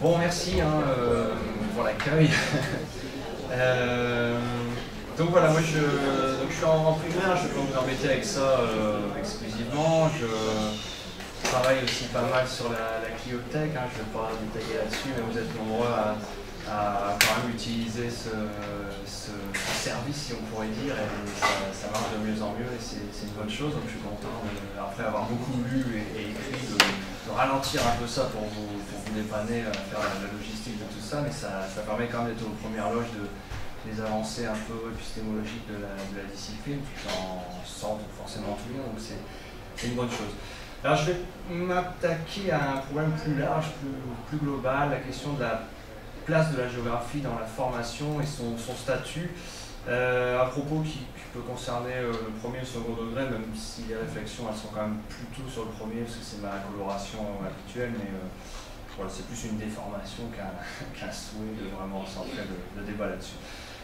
Bon, merci pour l'accueil. Donc voilà, moi je suis en primaire, je ne vais pas vous embêter avec ça exclusivement. Je travaille aussi pas mal sur la cliothèque, je ne vais pas détailler là-dessus, mais vous êtes nombreux à quand même utiliser ce service, si on pourrait dire, et ça marche de mieux en mieux, et c'est une bonne chose. Donc je suis content, après avoir beaucoup lu et écrit, de ralentir un peu ça pour vous dépanner, faire la logistique de tout ça, mais ça permet quand même d'être aux premières loges des avancées un peu épistémologiques de la discipline, tout sans forcément tout lire, donc c'est une bonne chose. Alors je vais m'attaquer à un problème plus large, plus global, la question de la place de la géographie dans la formation et son statut, à propos qui peut concerner le premier et le second degré, même si les réflexions elles sont quand même plutôt sur le premier, parce que c'est ma coloration habituelle, mais voilà, c'est plus une déformation qu'un souhait de vraiment centrer le débat là-dessus.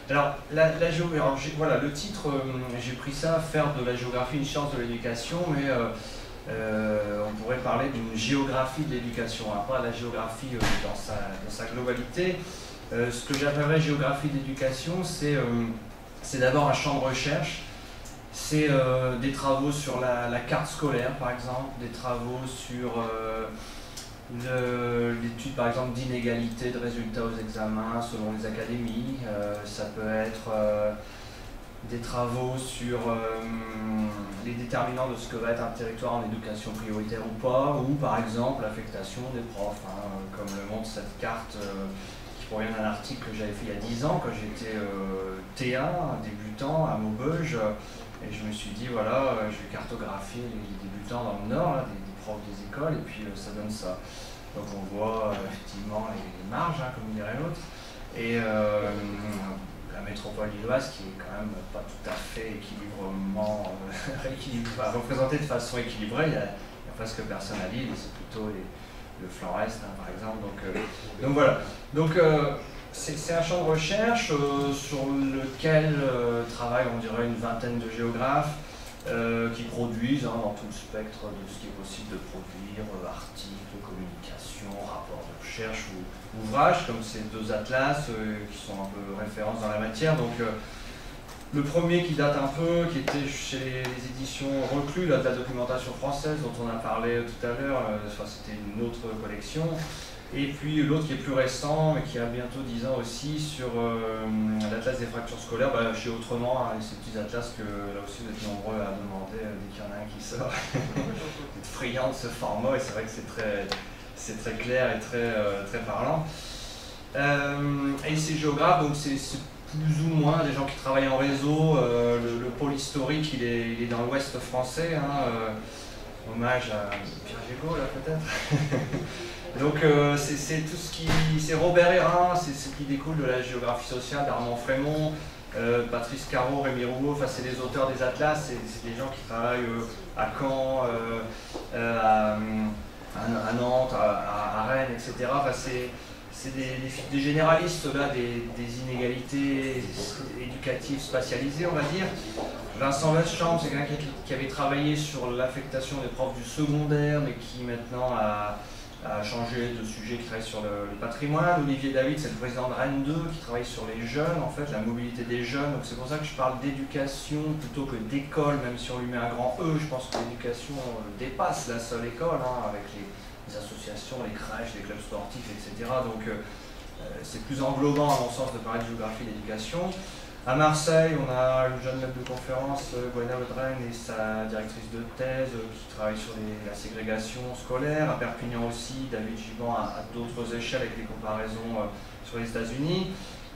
Alors, la géographie, voilà, le titre, j'ai pris ça, faire de la géographie une science de l'éducation, mais on pourrait parler d'une géographie de l'éducation, pas la géographie dans sa globalité. Ce que j'appellerais géographie de l'éducation, c'est d'abord un champ de recherche, c'est des travaux sur la carte scolaire, par exemple, des travaux sur l'étude par exemple d'inégalité de résultats aux examens selon les académies, ça peut être des travaux sur les déterminants de ce que va être un territoire en éducation prioritaire ou pas, ou par exemple l'affectation des profs, comme le montre cette carte qui provient d'un article que j'avais fait il y a 10 ans quand j'étais T1, débutant à Maubeuge, et je me suis dit voilà, je vais cartographier les débutants dans le Nord, là, des profs des écoles, et puis ça donne ça. Donc on voit effectivement les marges, comme dirait l'autre, et la métropole lilloise qui est quand même pas tout à fait équilibrement représentée de façon équilibrée. Il y a presque personne à Lille, c'est plutôt le flanc est par exemple. Donc voilà. Donc c'est un champ de recherche sur lequel travaillent, on dirait, une vingtaine de géographes qui produisent dans tout le spectre de ce qui est possible de produire, articles, communication, rapports de recherche ou ouvrages, comme ces deux atlas qui sont un peu références dans la matière. Donc le premier qui date un peu, qui était chez les éditions Reclus, de la documentation française dont on a parlé tout à l'heure, c'était une autre collection. Et puis l'autre qui est plus récent, mais qui a bientôt 10 ans aussi, sur l'Atlas des fractures scolaires, chez Autrement, ces petits atlas que là aussi vous êtes nombreux à demander dès qu'il y en a un qui sort. Vous êtes friand de ce format, et c'est vrai que c'est très clair et très parlant. Et ces géographes, donc c'est plus ou moins des gens qui travaillent en réseau. Le pôle historique, il est dans l'ouest français, hommage à Pierre Gégaud là peut-être. Donc c'est tout ce qui... c'est Robert Hérin, c'est ce qui découle de la géographie sociale d'Armand Frémont, Patrice Carreau, Rémi Rouault, c'est les auteurs des atlas, c'est des gens qui travaillent à Caen, à Nantes, à Rennes, etc. C'est des généralistes là, des inégalités éducatives spatialisées, on va dire. Vincent Weschamp, c'est quelqu'un qui avait travaillé sur l'affectation des profs du secondaire, mais qui maintenant a changé de sujet, qui travaille sur le patrimoine. Olivier David, c'est le président de Rennes 2, qui travaille sur les jeunes, en fait, la mobilité des jeunes. Donc c'est pour ça que je parle d'éducation plutôt que d'école, même si on lui met un grand E. Je pense que l'éducation dépasse la seule école, avec les associations, les crèches, les clubs sportifs, etc. Donc c'est plus englobant, à mon sens, de parler de géographie d'éducation. À Marseille, on a une jeune maître de conférence, Gwenaëlle Audren, et sa directrice de thèse qui travaille sur la ségrégation scolaire. À Perpignan aussi, David Giban à d'autres échelles avec des comparaisons sur les États-Unis.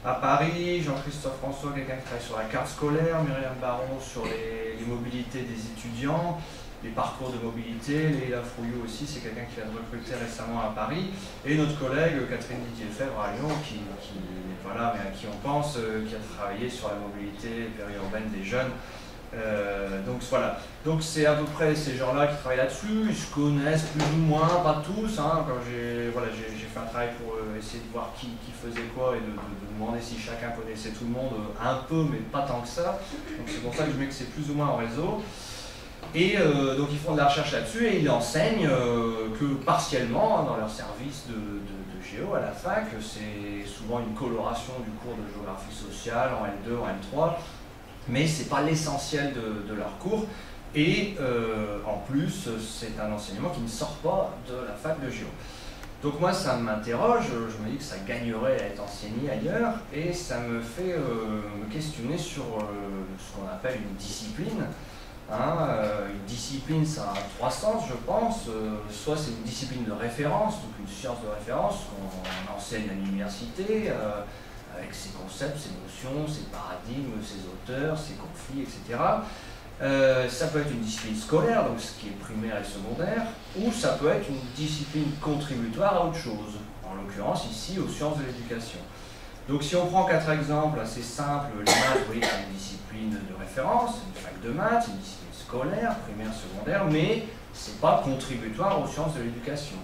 À Paris, Jean-Christophe François, quelqu'un qui travaille sur la carte scolaire. Myriam Baron sur les mobilités des étudiants, les parcours de mobilité. Léla Frouillot aussi, c'est quelqu'un qui vient de recruter récemment à Paris. Et notre collègue Catherine Didier-Fèvre à Lyon, voilà, mais à qui on pense, qui a travaillé sur la mobilité périurbaine des jeunes. Donc voilà, donc c'est à peu près ces gens-là qui travaillent là-dessus. Ils se connaissent plus ou moins, pas tous. Quand j'ai fait un travail pour essayer de voir qui faisait quoi et de demander si chacun connaissait tout le monde un peu, mais pas tant que ça. Donc c'est pour ça que je mets que c'est plus ou moins en réseau. Et donc ils font de la recherche là-dessus et ils enseignent que partiellement dans leur service de géo à la fac, c'est souvent une coloration du cours de géographie sociale en L2, en L3, mais c'est pas l'essentiel de leur cours. Et en plus, c'est un enseignement qui ne sort pas de la fac de géo. Donc moi, ça m'interroge, je me dis que ça gagnerait à être enseigné ailleurs, et ça me fait me questionner sur ce qu'on appelle une discipline. Une discipline, ça a trois sens, je pense. Soit c'est une discipline de référence, donc une science de référence qu'on enseigne à l'université, avec ses concepts, ses notions, ses paradigmes, ses auteurs, ses conflits, etc. Ça peut être une discipline scolaire, donc ce qui est primaire et secondaire, ou ça peut être une discipline contributoire à autre chose, en l'occurrence ici aux sciences de l'éducation. Donc si on prend quatre exemples assez simples, les maths, vous voyez, c'est une discipline de référence, une fac de maths, une discipline scolaire, primaire, secondaire, mais c'est pas contributoire aux sciences de l'éducation.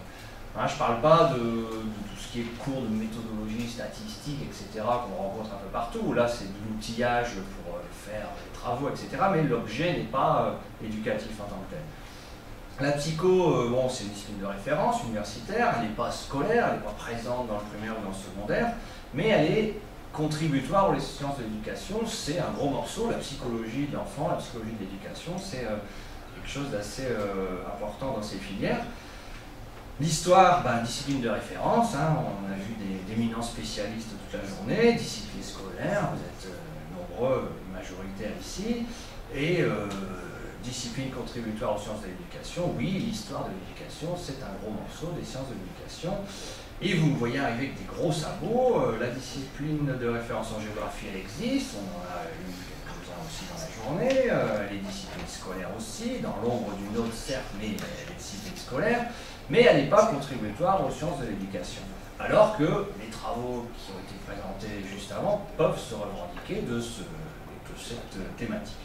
Je ne parle pas de tout ce qui est cours de méthodologie, statistique, etc., qu'on rencontre un peu partout. Là, c'est de l'outillage pour faire des travaux, etc., mais l'objet n'est pas éducatif en tant que tel. La psycho, bon, c'est une discipline de référence universitaire, elle n'est pas scolaire, elle n'est pas présente dans le primaire ou dans le secondaire, mais elle est contributoire aux sciences de l'éducation. C'est un gros morceau, la psychologie de l'enfant, la psychologie de l'éducation, c'est quelque chose d'assez important dans ces filières. L'histoire, discipline de référence, on a vu d'éminents spécialistes toute la journée, discipline scolaire, vous êtes nombreux, majoritaires ici, et discipline contributoire aux sciences de l'éducation, oui, l'histoire de l'éducation, c'est un gros morceau des sciences de l'éducation. Et vous me voyez arriver avec des gros sabots, la discipline de référence en géographie, elle existe, on en a eu quelques-uns aussi dans la journée, les disciplines scolaires aussi, dans l'ombre d'une autre certes, mais les disciplines scolaires, mais elle n'est pas contributoire aux sciences de l'éducation. Alors que les travaux qui ont été présentés juste avant peuvent se revendiquer de cette thématique.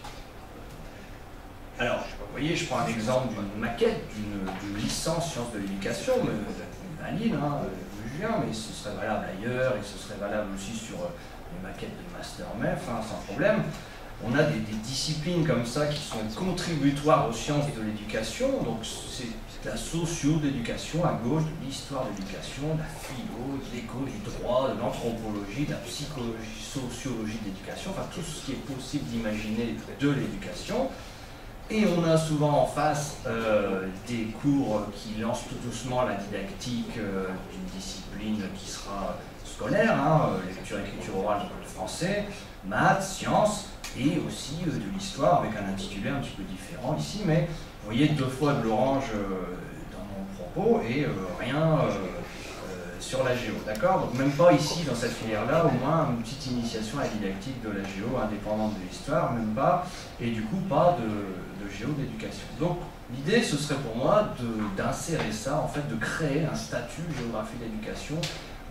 Alors, vous voyez, je prends un exemple d'une maquette, d'une licence sciences de l'éducation, valide, Julien, mais ce serait valable ailleurs, et ce serait valable aussi sur les maquettes de Master MEF, sans problème. On a des disciplines comme ça qui sont contributoires aux sciences de l'éducation, donc c'est la socio-d'éducation à gauche, de l'histoire de l'éducation, de la philo, de l'éco, du droit, de l'anthropologie, de la psychologie, sociologie de l'éducation, enfin tout ce qui est possible d'imaginer de l'éducation. Et on a souvent en face des cours qui lancent tout doucement la didactique d'une discipline qui sera scolaire, lecture, écriture orale, donc le français, maths, sciences, et aussi de l'histoire avec un intitulé un petit peu différent ici, mais vous voyez deux fois de l'orange dans mon propos et rien sur la géo, d'accord? Donc même pas ici dans cette filière-là, au moins une petite initiation à la didactique de la géo indépendante de l'histoire, même pas, et du coup pas de géo d'éducation. Donc l'idée ce serait pour moi d'insérer ça, en fait de créer un statut géographie d'éducation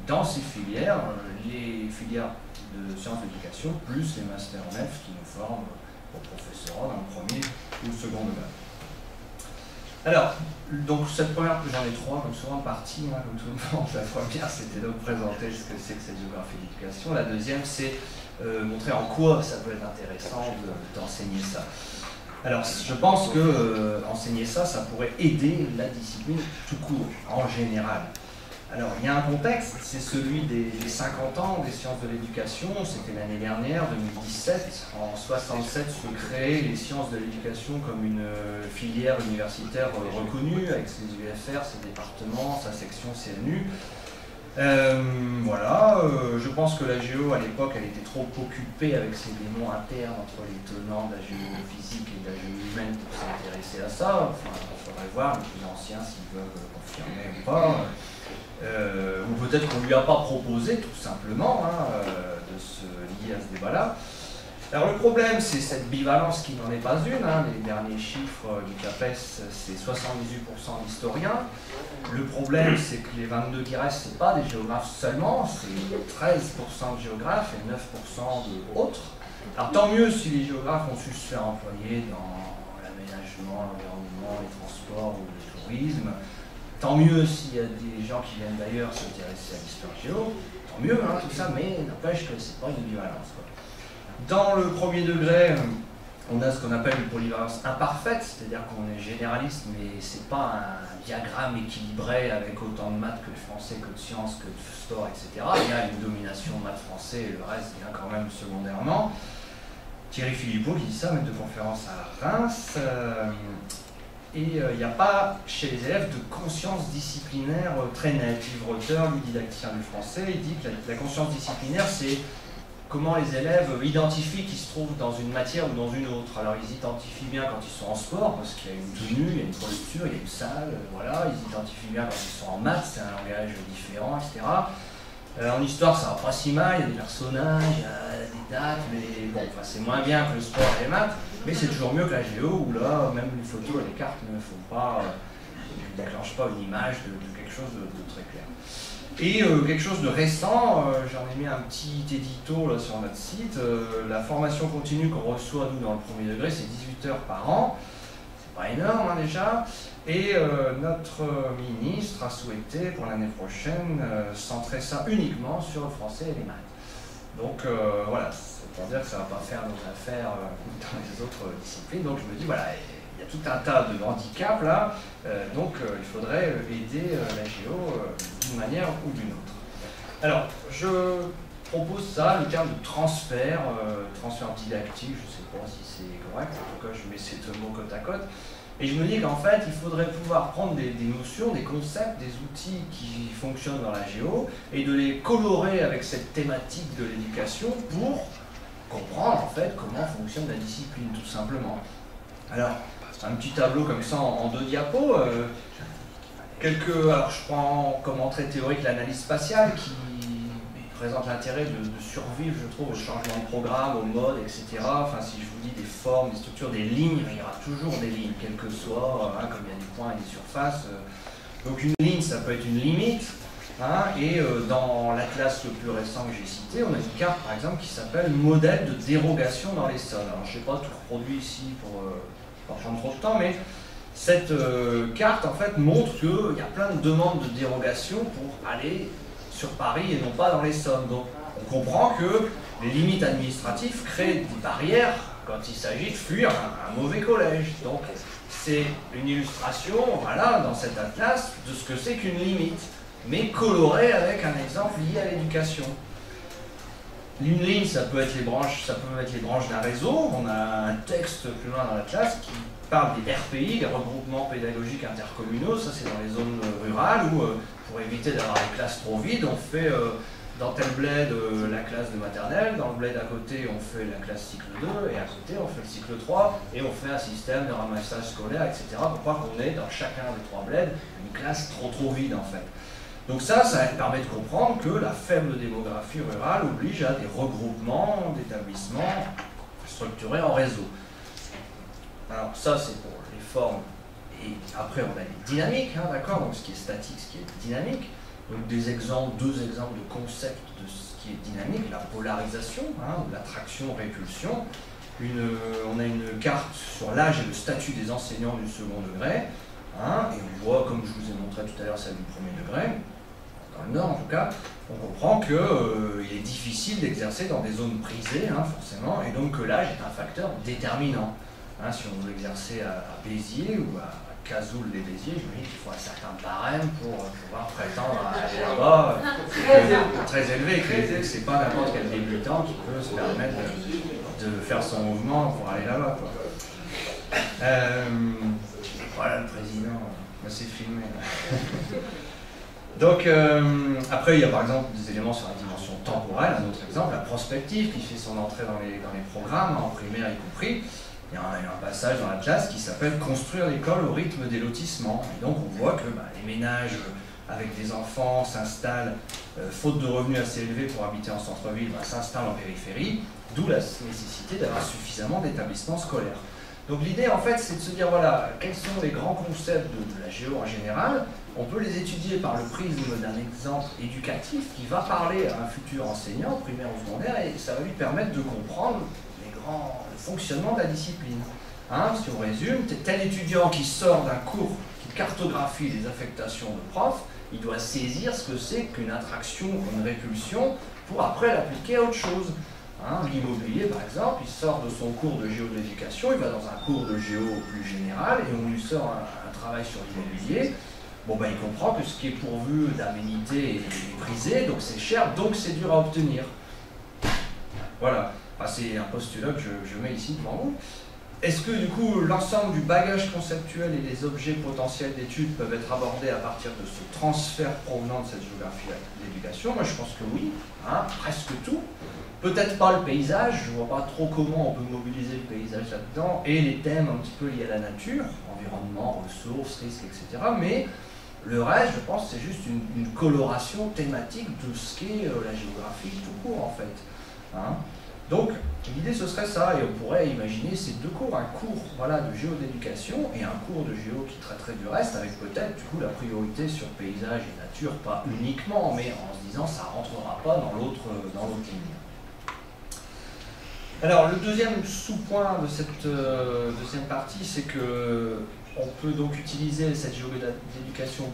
dans ces filières, les filières de sciences d'éducation, plus les Master MEF qui nous forment au professorat dans le premier ou le second degré. Alors, donc cette première, j'en ai trois comme souvent partie, comme tout le monde. La première, c'était de présenter ce que c'est que cette géographie d'éducation. La deuxième, c'est montrer en quoi ça peut être intéressant d'enseigner ça. Alors, je pense que enseigner ça, ça pourrait aider la discipline tout court, en général. Alors, il y a un contexte, c'est celui des 50 ans des sciences de l'éducation, c'était l'année dernière, 2017. En 67 se créaient les sciences de l'éducation comme une filière universitaire reconnue, avec ses UFR, ses départements, sa section CNU. Voilà, je pense que la géo, à l'époque, elle était trop occupée avec ses démons internes entre les tenants de la géophysique et de la géo humaine pour s'intéresser à ça. Enfin, il faudrait voir les plus anciens s'ils veulent confirmer ou pas. Ou peut-être qu'on ne lui a pas proposé tout simplement de se lier à ce débat-là. Alors le problème, c'est cette bivalence qui n'en est pas une. Les derniers chiffres du CAPES, c'est 78% d'historiens. Le problème, c'est que les 22 qui restent, ce n'est pas des géographes seulement, c'est 13% de géographes et 9% d'autres. Alors tant mieux si les géographes ont su se faire employer dans l'aménagement, l'environnement, les transports ou le tourisme. Tant mieux s'il y a des gens qui viennent d'ailleurs s'intéresser à l'histoire géo, tant mieux, tout ça, mais n'empêche que c'est pas une bivalence. Dans le premier degré, on a ce qu'on appelle une polyvalence imparfaite, c'est-à-dire qu'on est généraliste, mais c'est pas un diagramme équilibré avec autant de maths que de français, que de sciences, que de sport, etc. Il y a une domination maths-français et le reste vient quand même secondairement. Thierry Philippot qui dit ça, maître de conférence à Reims. Et il n'y a pas chez les élèves de conscience disciplinaire très nette. Yves Rother, lui didacticien du français, il dit que la conscience disciplinaire, c'est comment les élèves identifient qu'ils se trouvent dans une matière ou dans une autre. Alors ils identifient bien quand ils sont en sport, parce qu'il y a une tenue, il y a une posture, il y a une salle, voilà. Ils identifient bien quand ils sont en maths, c'est un langage différent, etc. En histoire, ça va pas si mal, il y a des personnages, il y a des dates, mais bon, enfin, c'est moins bien que le sport et les maths, mais c'est toujours mieux que la géo, où là, même les photos et les cartes ne font pas, ne déclenchent pas une image de quelque chose de très clair. Et quelque chose de récent, j'en ai mis un petit édito là, sur notre site, la formation continue qu'on reçoit nous dans le premier degré, c'est 18 heures par an, c'est pas énorme hein, déjà, et notre ministre a souhaité pour l'année prochaine centrer ça uniquement sur le français et les maths. Donc voilà, c'est pour dire que ça ne va pas faire nos affaires dans les autres disciplines, donc je me dis voilà, il y a tout un tas de handicaps là, donc il faudrait aider la géo d'une manière ou d'une autre. Alors, je propose ça, le terme de transfert, transfert didactique, je ne sais pas si c'est correct, en tout cas je mets ces deux mots côte à côte, et je me dis qu'en fait il faudrait pouvoir prendre des notions, des concepts, des outils qui fonctionnent dans la géo, et de les colorer avec cette thématique de l'éducation pour comprendre en fait comment fonctionne la discipline tout simplement. Alors, un petit tableau comme ça en 2 diapos. Alors je prends comme entrée théorique l'analyse spatiale qui présente l'intérêt de survivre, je trouve, au changement de programme, au mode, etc. Enfin, si je vous dis des formes, des structures, des lignes, il y aura toujours des lignes, quelles que soient, hein, comme il y a des points et des surfaces. Donc une ligne, ça peut être une limite. Hein, et dans l'atlas le plus récent que j'ai cité, on a une carte par exemple qui s'appelle modèle de dérogation dans les sols. Alors je ne sais pas tout reproduit ici pour pas prendre trop de temps, mais cette carte en fait montre qu'il y a plein de demandes de dérogation pour aller sur Paris et non pas dans les Sommes. Donc on comprend que les limites administratives créent des barrières quand il s'agit de fuir un mauvais collège. Donc c'est une illustration, voilà, dans cet atlas, de ce que c'est qu'une limite, mais colorée avec un exemple lié à l'éducation. Une ligne, ça peut être les branches d'un réseau. On a un texte plus loin dans la classe qui parle des RPI, des regroupements pédagogiques intercommunaux. Ça, c'est dans les zones rurales où, pour éviter d'avoir les classes trop vides, on fait dans tel bled la classe de maternelle, dans le bled à côté, on fait la classe cycle 2, et à côté, on fait le cycle 3, et on fait un système de ramassage scolaire, etc. pour pas qu'on ait dans chacun des 3 bleds une classe trop vide, en fait. Donc ça permet de comprendre que la faible démographie rurale oblige à des regroupements d'établissements structurés en réseau. Alors ça c'est pour les formes, et après on a les dynamiques, hein, d'accord, donc ce qui est statique, ce qui est dynamique. Donc deux exemples de concepts de ce qui est dynamique, la polarisation, hein, l'attraction-répulsion. On a une carte sur l'âge et le statut des enseignants du second degré, hein, et on voit, comme je vous ai montré tout à l'heure, celle du premier degré. Dans le Nord en tout cas, on comprend qu'il est difficile d'exercer dans des zones prisées, hein, forcément, et donc que l'âge est un facteur déterminant. Hein, si on veut exercer à Béziers ou à Cazoul-les-Béziers, je me dis qu'il faut un certain barème pour pouvoir prétendre à aller là-bas, très élevé, que c'est pas n'importe quel débutant qui peut se permettre de faire son mouvement pour aller là-bas. Voilà, le président, c'est filmé. Donc, après, il y a par exemple des éléments sur la dimension temporelle, un autre exemple, la prospective qui fait son entrée dans les programmes, en primaire y compris. Il y a un passage dans la classe qui s'appelle « Construire l'école au rythme des lotissements ». Et donc, on voit que les ménages avec des enfants s'installent, faute de revenus assez élevés pour habiter en centre-ville, s'installent en périphérie, d'où la nécessité d'avoir suffisamment d'établissements scolaires. Donc l'idée, en fait, c'est de se dire, voilà, quels sont les grands concepts de la géo en général. On peut les étudier par le prisme d'un exemple éducatif qui va parler à un futur enseignant, primaire ou secondaire, et ça va lui permettre de comprendre le fonctionnement de la discipline. Hein, si on résume, tel étudiant qui sort d'un cours qui cartographie les affectations de prof, il doit saisir ce que c'est qu'une attraction ou une répulsion pour après l'appliquer à autre chose. Hein, l'immobilier, par exemple, il sort de son cours de géo de l'éducation, il va dans un cours de géo plus général, et on lui sort un travail sur l'immobilier. Bon, ben, il comprend que ce qui est pourvu d'aménités est prisé, donc c'est cher, donc c'est dur à obtenir. Voilà, enfin, c'est un postulat que je mets ici devant vous. Est-ce que du coup l'ensemble du bagage conceptuel et les objets potentiels d'études peuvent être abordés à partir de ce transfert provenant de cette géographie de l'éducation? Moi je pense que oui, hein, presque tout. Peut-être pas le paysage, je ne vois pas trop comment on peut mobiliser le paysage là-dedans, et les thèmes un petit peu liés à la nature, environnement, ressources, risques, etc. Mais le reste, je pense, c'est juste une coloration thématique de ce qu'est la géographie tout court en fait. Hein. Donc, l'idée ce serait ça, et on pourrait imaginer ces deux cours, un cours voilà, de géo d'éducation et un cours de géo qui traiterait du reste, avec peut-être du coup la priorité sur paysage et nature, pas uniquement, mais en se disant ça ne rentrera pas dans l'autre ligne. Alors, le deuxième sous-point de cette deuxième partie, c'est que on peut donc utiliser cette géo d'éducation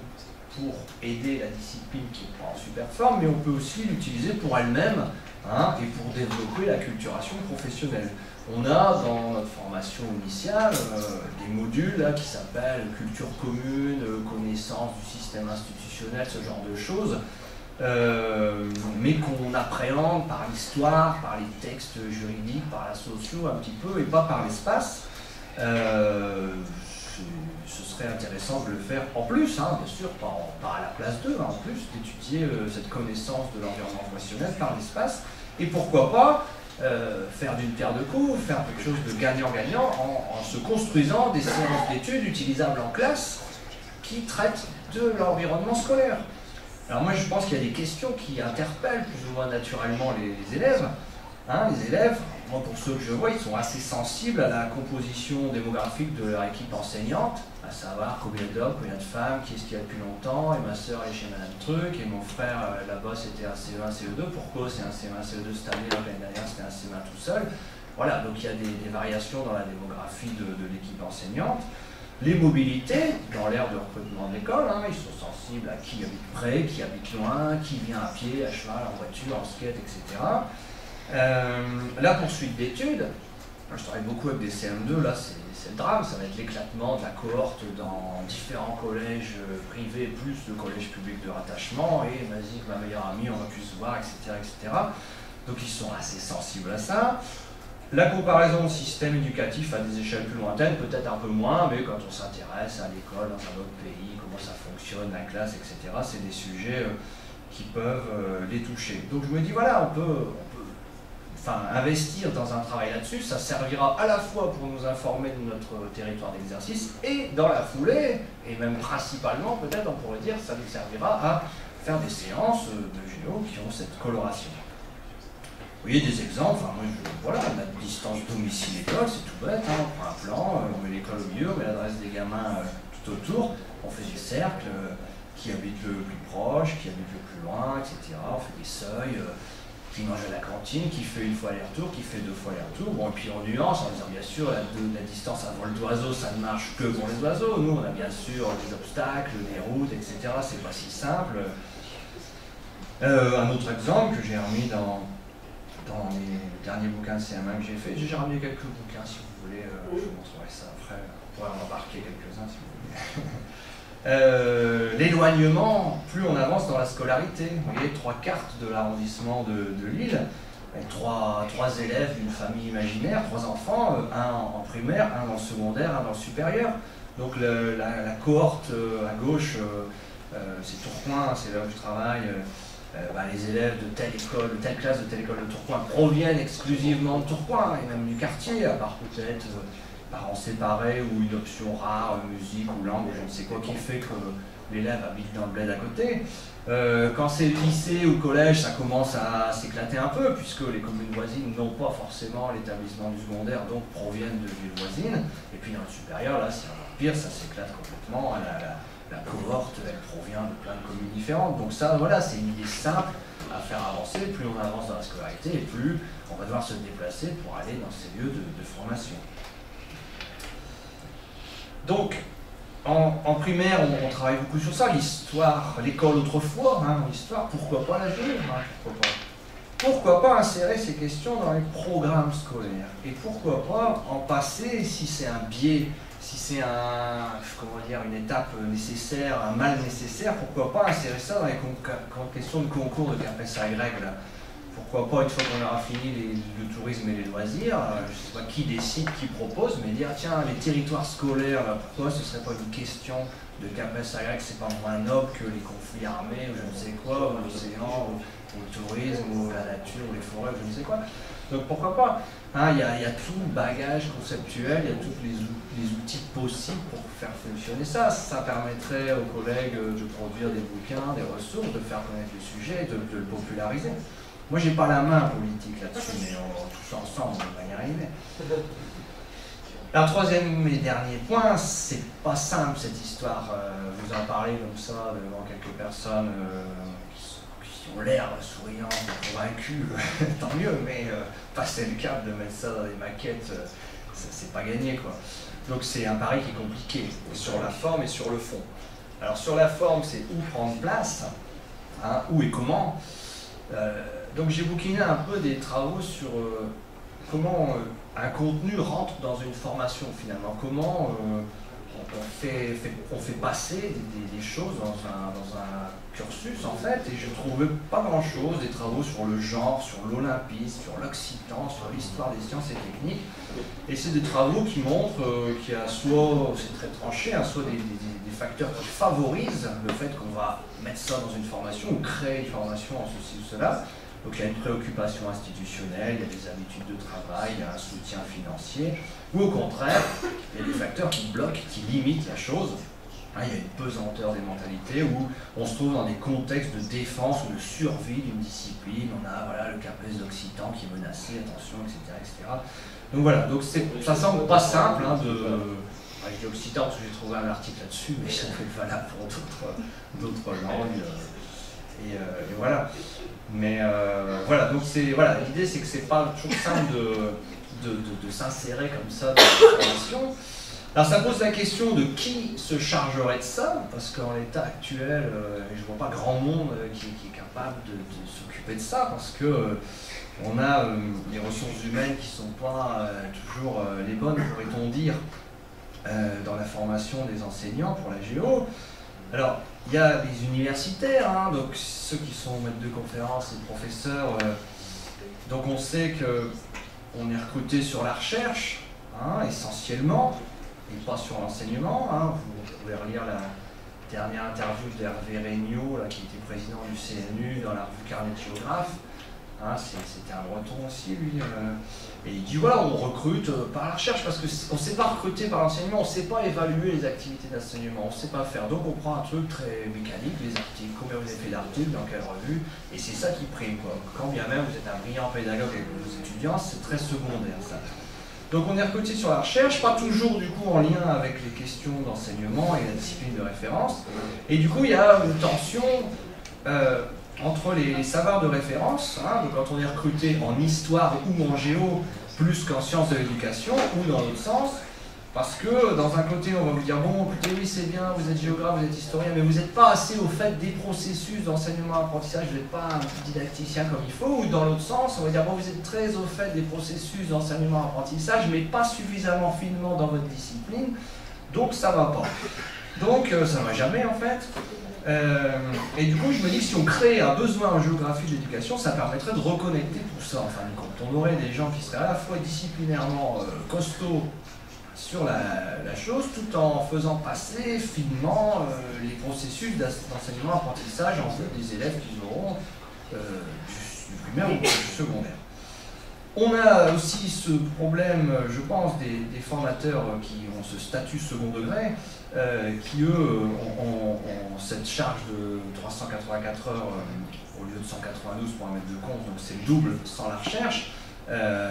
pour aider la discipline qui n'est pas en super forme, mais on peut aussi l'utiliser pour elle-même, hein, et pour développer la culturation professionnelle. On a dans notre formation initiale des modules là, qui s'appellent culture commune, connaissance du système institutionnel, ce genre de choses, mais qu'on appréhende par l'histoire, par les textes juridiques, par la socio un petit peu, et pas par l'espace. Ce serait intéressant de le faire en plus, hein, bien sûr, pas à la place d'eux, hein, en plus, d'étudier cette connaissance de l'environnement professionnel par l'espace, et pourquoi pas faire d'une pierre deux coups, faire quelque chose de gagnant-gagnant en se construisant des séances d'études utilisables en classe qui traitent de l'environnement scolaire. Alors moi je pense qu'il y a des questions qui interpellent plus ou moins naturellement les élèves. Hein, les élèves, moi pour ceux que je vois, ils sont assez sensibles à la composition démographique de leur équipe enseignante, à savoir combien d'hommes, combien de femmes, qui est-ce qu'il y a depuis longtemps, et ma soeur est chez Madame Truc, et mon frère là-bas c'était un CE1, CE2, pourquoi c'est un CE1, CE2 cette année, l'année dernière c'était un CE1 tout seul. Voilà, donc il y a des variations dans la démographie de l'équipe enseignante. Les mobilités, dans l'ère de recrutement de l'école, hein, ils sont sensibles à qui habite près, qui habite loin, qui vient à pied, à cheval, en voiture, en skate, etc. La poursuite d'études, je travaille beaucoup avec des CM2, là c'est le drame, ça va être l'éclatement de la cohorte dans différents collèges privés, plus de collèges publics de rattachement, et vas-y, ma meilleure amie, on va plus se voir, etc., etc. Donc ils sont assez sensibles à ça. La comparaison de système éducatif à des échelles plus lointaines, peut-être un peu moins, mais quand on s'intéresse à l'école dans un autre pays, comment ça fonctionne, la classe, etc., c'est des sujets qui peuvent les toucher. Donc je me dis, voilà, on peut investir dans un travail là-dessus, ça servira à la fois pour nous informer de notre territoire d'exercice, et dans la foulée, et même principalement, peut-être on pourrait dire, ça nous servira à faire des séances de géo qui ont cette coloration. Vous voyez des exemples, enfin, moi, voilà, la distance domicile-école, c'est tout bête, hein, on prend un plan, on met l'école au milieu, on met l'adresse des gamins tout autour, on fait des cercles, qui habitent le plus proche, qui habitent le plus loin, etc. On fait des seuils, qui mange à la cantine, qui fait une fois aller-retour, qui fait 2 fois aller-retour, bon, et puis on nuance en disant bien sûr, la distance à vol d'oiseau, ça ne marche que pour les oiseaux, nous on a bien sûr des obstacles, des routes, etc. C'est pas si simple. Un autre exemple que j'ai remis dans les derniers bouquins de CM1 que j'ai fait. J'ai ramené quelques bouquins si vous voulez, je vous montrerai ça après, on pourrait en embarquer quelques-uns si vous voulez. L'éloignement, plus on avance dans la scolarité, vous voyez, 3 cartes de l'arrondissement de Lille, avec 3 élèves d'une famille imaginaire, 3 enfants, un en primaire, un dans le secondaire, un dans le supérieur. Donc la cohorte à gauche, c'est Tourcoing, c'est là où je travaille. Les élèves de telle école, de telle classe, de telle école de Tourcoing proviennent exclusivement de Tourcoing et même du quartier, à part peut-être parents séparés ou une option rare, musique ou langue, je ne sais quoi, qui fait que l'élève habite dans le bled à côté. Quand c'est lycée ou collège, ça commence à s'éclater un peu, puisque les communes voisines n'ont pas forcément l'établissement du secondaire, donc proviennent de villes voisines. Et puis dans le supérieur, là, c'est encore pire, ça s'éclate complètement. La cohorte, elle provient de plein de communes différentes. Donc ça, voilà, c'est une idée simple à faire avancer. Plus on avance dans la scolarité, et plus on va devoir se déplacer pour aller dans ces lieux de formation. Donc, en primaire, on travaille beaucoup sur ça, l'histoire, l'école autrefois, hein, l'histoire, pourquoi pas la géo, hein, pourquoi pas. pourquoi pas insérer ces questions dans les programmes scolaires? Et pourquoi pas en passer, si c'est un biais, si c'est une étape nécessaire, un mal nécessaire, pourquoi pas insérer ça dans les questions de concours de CAPES-AY là. Pourquoi pas, une fois qu'on aura fini le tourisme et les loisirs, je ne sais pas qui décide, qui propose, mais dire tiens, les territoires scolaires, là, pourquoi ce ne serait pas une question de CAPES-AY, c'est pas moins noble que les conflits armés, ou je ne sais quoi, ou l'océan, ou le tourisme, ou la nature, ou les forêts, ou je ne sais quoi. Donc pourquoi pas? Il y a tout le bagage conceptuel, il y a tous les outils possibles pour faire fonctionner ça. Ça permettrait aux collègues de produire des bouquins, des ressources, de faire connaître le sujet, de le populariser. Moi, j'ai pas la main politique là-dessus, mais tous ensemble, on va y arriver. Un troisième et dernier point, c'est pas simple cette histoire. Vous en parlez comme ça devant quelques personnes qui ont l'air souriantes, convaincues, tant mieux, mais passer le cap de mettre ça dans des maquettes, c'est pas gagné, quoi. Donc c'est un pari qui est compliqué, sur la forme et sur le fond. Alors sur la forme, c'est où prendre place, où et comment. Donc j'ai bouquiné un peu des travaux sur comment un contenu rentre dans une formation finalement, comment on fait passer des choses dans un cursus en fait, et je trouvais pas grand chose, des travaux sur le genre, sur l'olympisme, sur l'occitan, sur l'histoire des sciences et techniques, et c'est des travaux qui montrent qu'il y a soit, c'est très tranché, soit des facteurs qui favorisent le fait qu'on va mettre ça dans une formation ou créer une formation en ceci ou cela. Donc il y a une préoccupation institutionnelle, il y a des habitudes de travail, il y a un soutien financier, ou au contraire, il y a des facteurs qui bloquent, qui limitent la chose. Il y a une pesanteur des mentalités où on se trouve dans des contextes de défense ou de survie d'une discipline. On a le CAPES d'Occitan qui est menacé, attention, etc. etc. Donc voilà, donc ça semble pas simple je dis Occitan parce que j'ai trouvé un article là-dessus, mais ça peut être valable pour d'autres langues. Et voilà. Mais voilà, donc l'idée c'est que c'est pas toujours simple de s'insérer comme ça dans la formation. Alors ça pose la question de qui se chargerait de ça, parce qu'en l'état actuel, je ne vois pas grand monde qui est capable de s'occuper de ça, parce que on a les ressources humaines qui ne sont pas toujours les bonnes, pourrait-on dire, dans la formation des enseignants pour la géo. Alors, il y a les universitaires, donc ceux qui sont maîtres de conférences et professeurs. Donc on sait qu'on est recruté sur la recherche, essentiellement, et pas sur l'enseignement. Vous pouvez relire la dernière interview d'Hervé Regnault, qui était président du CNU dans la revue Carnet de Géographe. C'était un breton aussi, lui. Et il dit voilà, on recrute par la recherche parce qu'on ne sait pas recruter par l'enseignement, on ne sait pas évaluer les activités d'enseignement, on ne sait pas faire. Donc on prend un truc très mécanique, les articles, combien vous avez fait d'articles, dans quelle revue, et c'est ça qui prime, quoi. Quand bien même vous êtes un brillant pédagogue avec vos étudiants, c'est très secondaire ça. Donc on est recruté sur la recherche, pas toujours du coup en lien avec les questions d'enseignement et la discipline de référence. Et du coup il y a une tension entre les savoirs de référence, donc quand on est recruté en histoire ou en géo, plus qu'en sciences de l'éducation, ou dans l'autre sens, parce que dans un côté on va vous dire bon écoutez oui c'est bien, vous êtes géographe, vous êtes historien, mais vous n'êtes pas assez au fait des processus d'enseignement-apprentissage, vous n'êtes pas un didacticien comme il faut, ou dans l'autre sens on va dire bon vous êtes très au fait des processus d'enseignement-apprentissage, mais pas suffisamment finement dans votre discipline, donc ça va pas. Donc ça ne va jamais en fait. Et du coup, je me dis que si on crée un besoin en géographie de l'éducation, ça permettrait de reconnecter tout ça en fin de compte. On aurait des gens qui seraient à la fois disciplinairement costauds sur la chose, tout en faisant passer finement les processus d'enseignement-apprentissage en fait des élèves qu'ils auront du primaire ou du secondaire. On a aussi ce problème, je pense, des formateurs qui ont ce statut second degré, qui eux ont cette charge de 384 heures au lieu de 192 pour un maître de compte, donc c'est le double sans la recherche.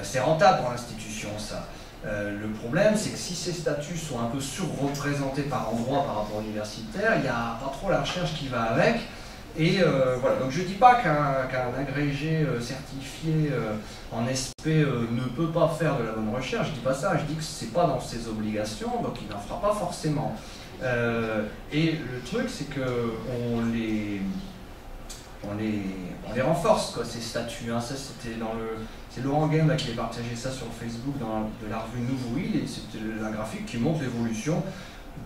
C'est rentable pour l'institution ça. Le problème c'est que si ces statuts sont un peu surreprésentés par endroit par rapport aux universitaires, il n'y a pas trop la recherche qui va avec. Et voilà, donc je ne dis pas qu'un agrégé certifié en SP ne peut pas faire de la bonne recherche, je ne dis pas ça, je dis que ce n'est pas dans ses obligations, donc il n'en fera pas forcément. Et le truc, c'est que on les renforce, quoi, ces statuts. Hein. Ça, c'était c'est Laurent Game là, qui avait partagé ça sur Facebook de la revue Nouveau Il, et c'était un graphique qui montre l'évolution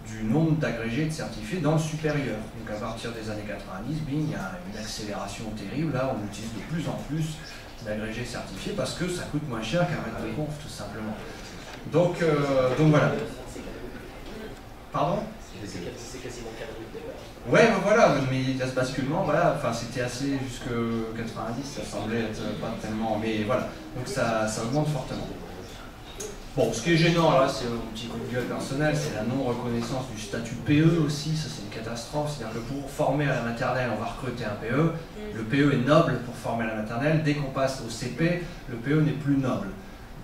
du nombre d'agrégés et de certifiés dans le supérieur. Donc à partir des années 90, bing, il y a une accélération terrible. Là, on utilise de plus en plus d'agrégés certifiés parce que ça coûte moins cher qu'un maître de conf, tout simplement. Donc voilà. Pardon? C'est quasiment 4 000 Ouais, ben voilà, mais il y a ce basculement, voilà, enfin c'était assez jusque 90, ça semblait être pas tellement, mais voilà, donc ça augmente fortement. Bon, ce qui est gênant, là, c'est un petit coup de gueule personnel, c'est la non-reconnaissance du statut PE aussi, ça c'est une catastrophe, c'est-à-dire que pour former à la maternelle, on va recruter un PE, le PE est noble pour former à la maternelle, dès qu'on passe au CP, le PE n'est plus noble.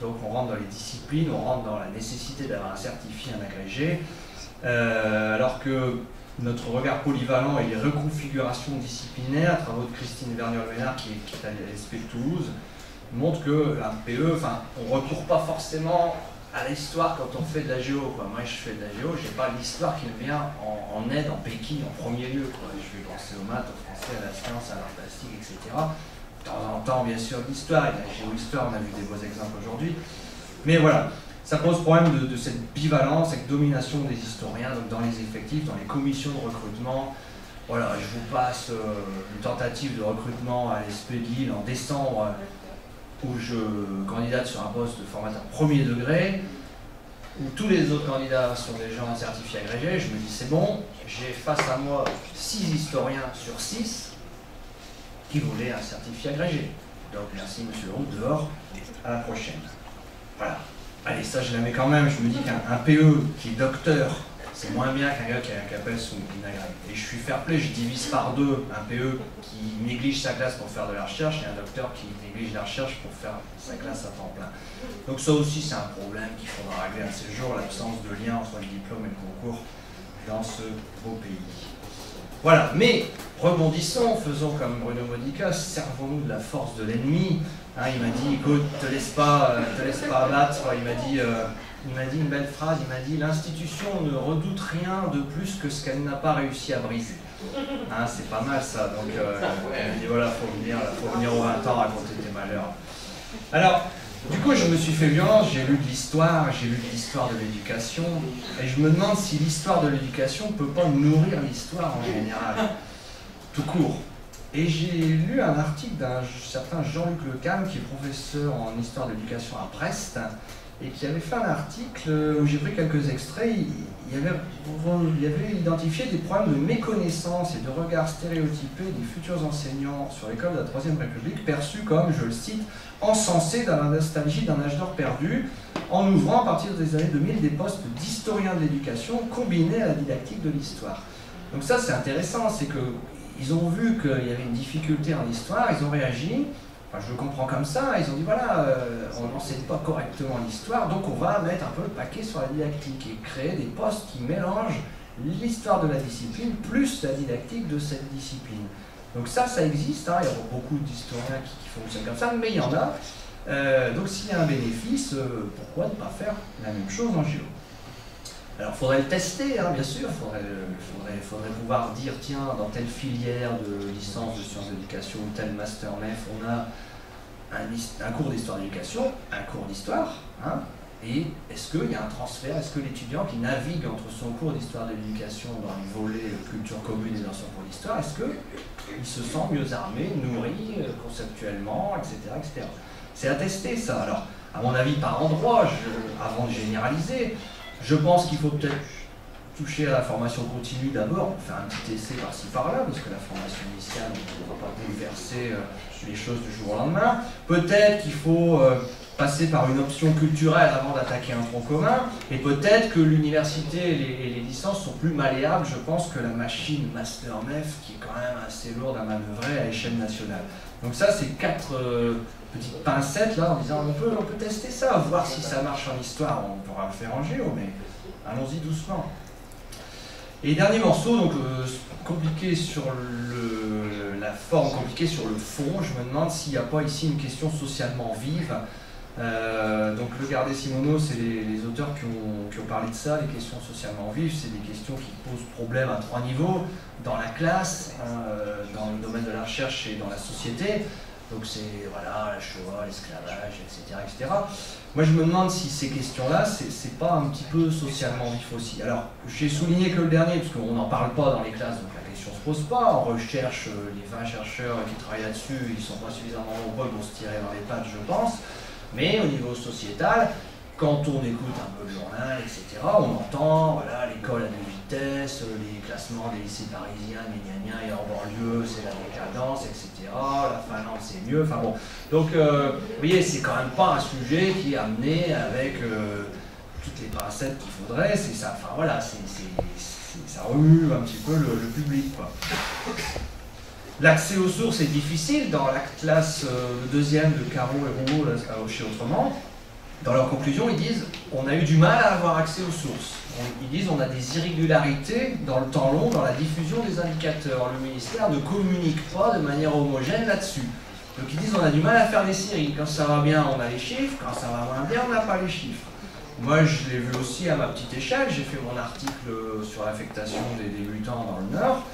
Donc on rentre dans les disciplines, on rentre dans la nécessité d'avoir un certifié, un agrégé, alors que notre regard polyvalent et les reconfigurations disciplinaires, travaux de Christine Verniol-Ménard qui est à l'ESP de Toulouse, montrent qu'un PE, enfin, on ne recourt pas forcément à l'histoire quand on fait de la géo. Quoi. Moi, je fais de la géo, je n'ai pas l'histoire qui me vient en aide, en béquille, en premier lieu. Quoi. Je vais penser aux maths, au français, à la science, à l'art plastique, etc. De temps en temps, bien sûr, l'histoire, et la géo-histoire, on a vu des beaux exemples aujourd'hui. Mais voilà. Ça pose problème de cette bivalence, cette domination des historiens donc dans les effectifs, dans les commissions de recrutement. Voilà, je vous passe une tentative de recrutement à l'ESP de Lille en décembre où je candidate sur un poste de formateur premier degré, où tous les autres candidats sont des gens certifiés agrégés. Je me dis c'est bon, j'ai face à moi 6 historiens sur 6 qui voulaient un certifié agrégé. Donc merci monsieur Leroux, dehors, à la prochaine. Voilà. Allez, ça je la mets quand même, je me dis qu'un PE qui est docteur, c'est moins bien qu'un gars qui appelle son agrégé. Et je suis fair play, je divise par deux un PE qui néglige sa classe pour faire de la recherche et un docteur qui néglige la recherche pour faire sa classe à temps plein. Donc ça aussi c'est un problème qu'il faudra régler un de ces jours, l'absence de lien entre le diplôme et le concours dans ce beau pays. Voilà, mais rebondissons, faisons comme Bruno Modica, servons-nous de la force de l'ennemi. Hein, il m'a dit, écoute, te laisse pas abattre, il m'a dit une belle phrase, il m'a dit, l'institution ne redoute rien de plus que ce qu'elle n'a pas réussi à briser. Hein, c'est pas mal ça, donc il dit voilà, faut venir au 20 ans raconter tes malheurs. Alors, du coup, je me suis fait violence, j'ai lu de l'histoire de l'éducation, et je me demande si l'histoire de l'éducation ne peut pas nourrir l'histoire en général, tout court. Et j'ai lu un article d'un certain Jean-Luc Lecam, qui est professeur en histoire de l'éducation à Brest, et qui avait fait un article où j'ai pris quelques extraits. Il avait identifié des problèmes de méconnaissance et de regard stéréotypé des futurs enseignants sur l'école de la Troisième République, perçus comme, je le cite, encensés dans la nostalgie d'un âge d'or perdu, en ouvrant à partir des années 2000 des postes d'historien de l'éducation combinés à la didactique de l'histoire. Donc ça c'est intéressant, c'est qu'ils ont vu qu'il y avait une difficulté en histoire, ils ont réagi. Enfin, je le comprends comme ça, ils ont dit voilà, on n'enseigne pas correctement l'histoire, donc on va mettre un peu le paquet sur la didactique et créer des postes qui mélangent l'histoire de la discipline plus la didactique de cette discipline. Donc ça existe, hein, il y a beaucoup d'historiens qui fonctionnent comme ça, mais il y en a. Donc s'il y a un bénéfice, pourquoi ne pas faire la même chose en géo? Alors il faudrait le tester, hein, bien sûr, il faudrait pouvoir dire, tiens, dans telle filière de licence de sciences d'éducation ou tel master MEF, on a un cours d'histoire d'éducation, un cours d'histoire, hein, et est-ce qu'il y a un transfert, est-ce que l'étudiant qui navigue entre son cours d'histoire de l'éducation dans le volet culture commune et dans son cours d'histoire, est-ce qu'il se sent mieux armé, nourri conceptuellement, etc. etc. C'est à tester ça. Alors, à mon avis, par endroit, avant de généraliser, je pense qu'il faut peut-être toucher à la formation continue d'abord, faire un petit essai par-ci par-là, parce que la formation initiale, on ne va pas bouleverser les choses du jour au lendemain. Peut-être qu'il faut passer par une option culturelle avant d'attaquer un tronc commun, et peut-être que l'université et les licences sont plus malléables, je pense, que la machine Master MEF, qui est quand même assez lourde à manœuvrer à échelle nationale. Donc ça, c'est 4 petites pincettes là, en disant on peut tester ça, voir si ça marche en histoire, on pourra le faire en géo, mais allons-y doucement. Et dernier morceau, donc compliqué sur la forme, compliqué sur le fond, je me demande s'il n'y a pas ici une question socialement vive. Donc le Gardé-Simoneau, c'est les auteurs qui ont parlé de ça, les questions socialement vives, c'est des questions qui posent problème à 3 niveaux, dans la classe, dans le domaine de la recherche et dans la société. Donc c'est voilà, la Shoah, l'esclavage, etc., etc. Moi je me demande si ces questions-là, c'est pas un petit peu socialement vif aussi. Alors j'ai souligné que le dernier, parce qu'on n'en parle pas dans les classes, donc la question ne se pose pas. En recherche, les 20 chercheurs qui travaillent là-dessus, ils ne sont pas suffisamment nombreux pour se tirer dans les pattes, je pense. Mais au niveau sociétal, quand on écoute un peu le journal, etc., on entend voilà, l'école à 2 vitesses, les classements des lycées parisiens, gna et hors banlieue, c'est la décadence, etc., la Finlande c'est mieux, enfin bon. Donc, vous voyez, c'est quand même pas un sujet qui est amené avec toutes les pincettes qu'il faudrait, c'est ça, enfin voilà, ça remue un petit peu le public, quoi. L'accès aux sources est difficile dans la classe deuxième de Caro et Rouault chez Autrement. Dans leur conclusion, ils disent on a eu du mal à avoir accès aux sources. Ils disent on a des irrégularités dans le temps long, dans la diffusion des indicateurs. Le ministère ne communique pas de manière homogène là-dessus. Donc ils disent on a du mal à faire des séries. Quand ça va bien, on a les chiffres. Quand ça va moins bien, on n'a pas les chiffres. Moi, je l'ai vu aussi à ma petite échelle. J'ai fait mon article sur l'affectation des débutants dans le Nord.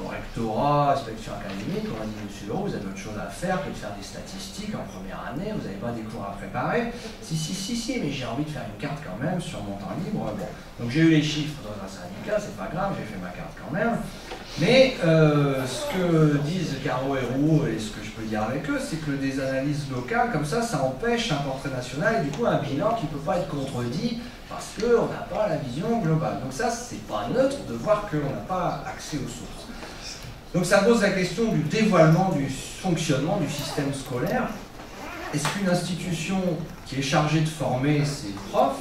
Au rectorat, inspection académique, on a dit monsieur Leroux, vous avez autre chose à faire que de faire des statistiques en première année, vous n'avez pas des cours à préparer. Si, mais j'ai envie de faire une carte quand même sur mon temps libre. Bon. Donc j'ai eu les chiffres dans un syndicat, c'est pas grave, j'ai fait ma carte quand même. Mais ce que disent Caro et Rouault, et ce que je peux dire avec eux, c'est que des analyses locales comme ça empêche un portrait national et du coup un bilan qui ne peut pas être contredit parce qu'on n'a pas la vision globale. Donc ça, c'est pas neutre de voir qu'on n'a pas accès aux sources. Donc ça pose la question du dévoilement du fonctionnement du système scolaire. Est-ce qu'une institution qui est chargée de former ses profs,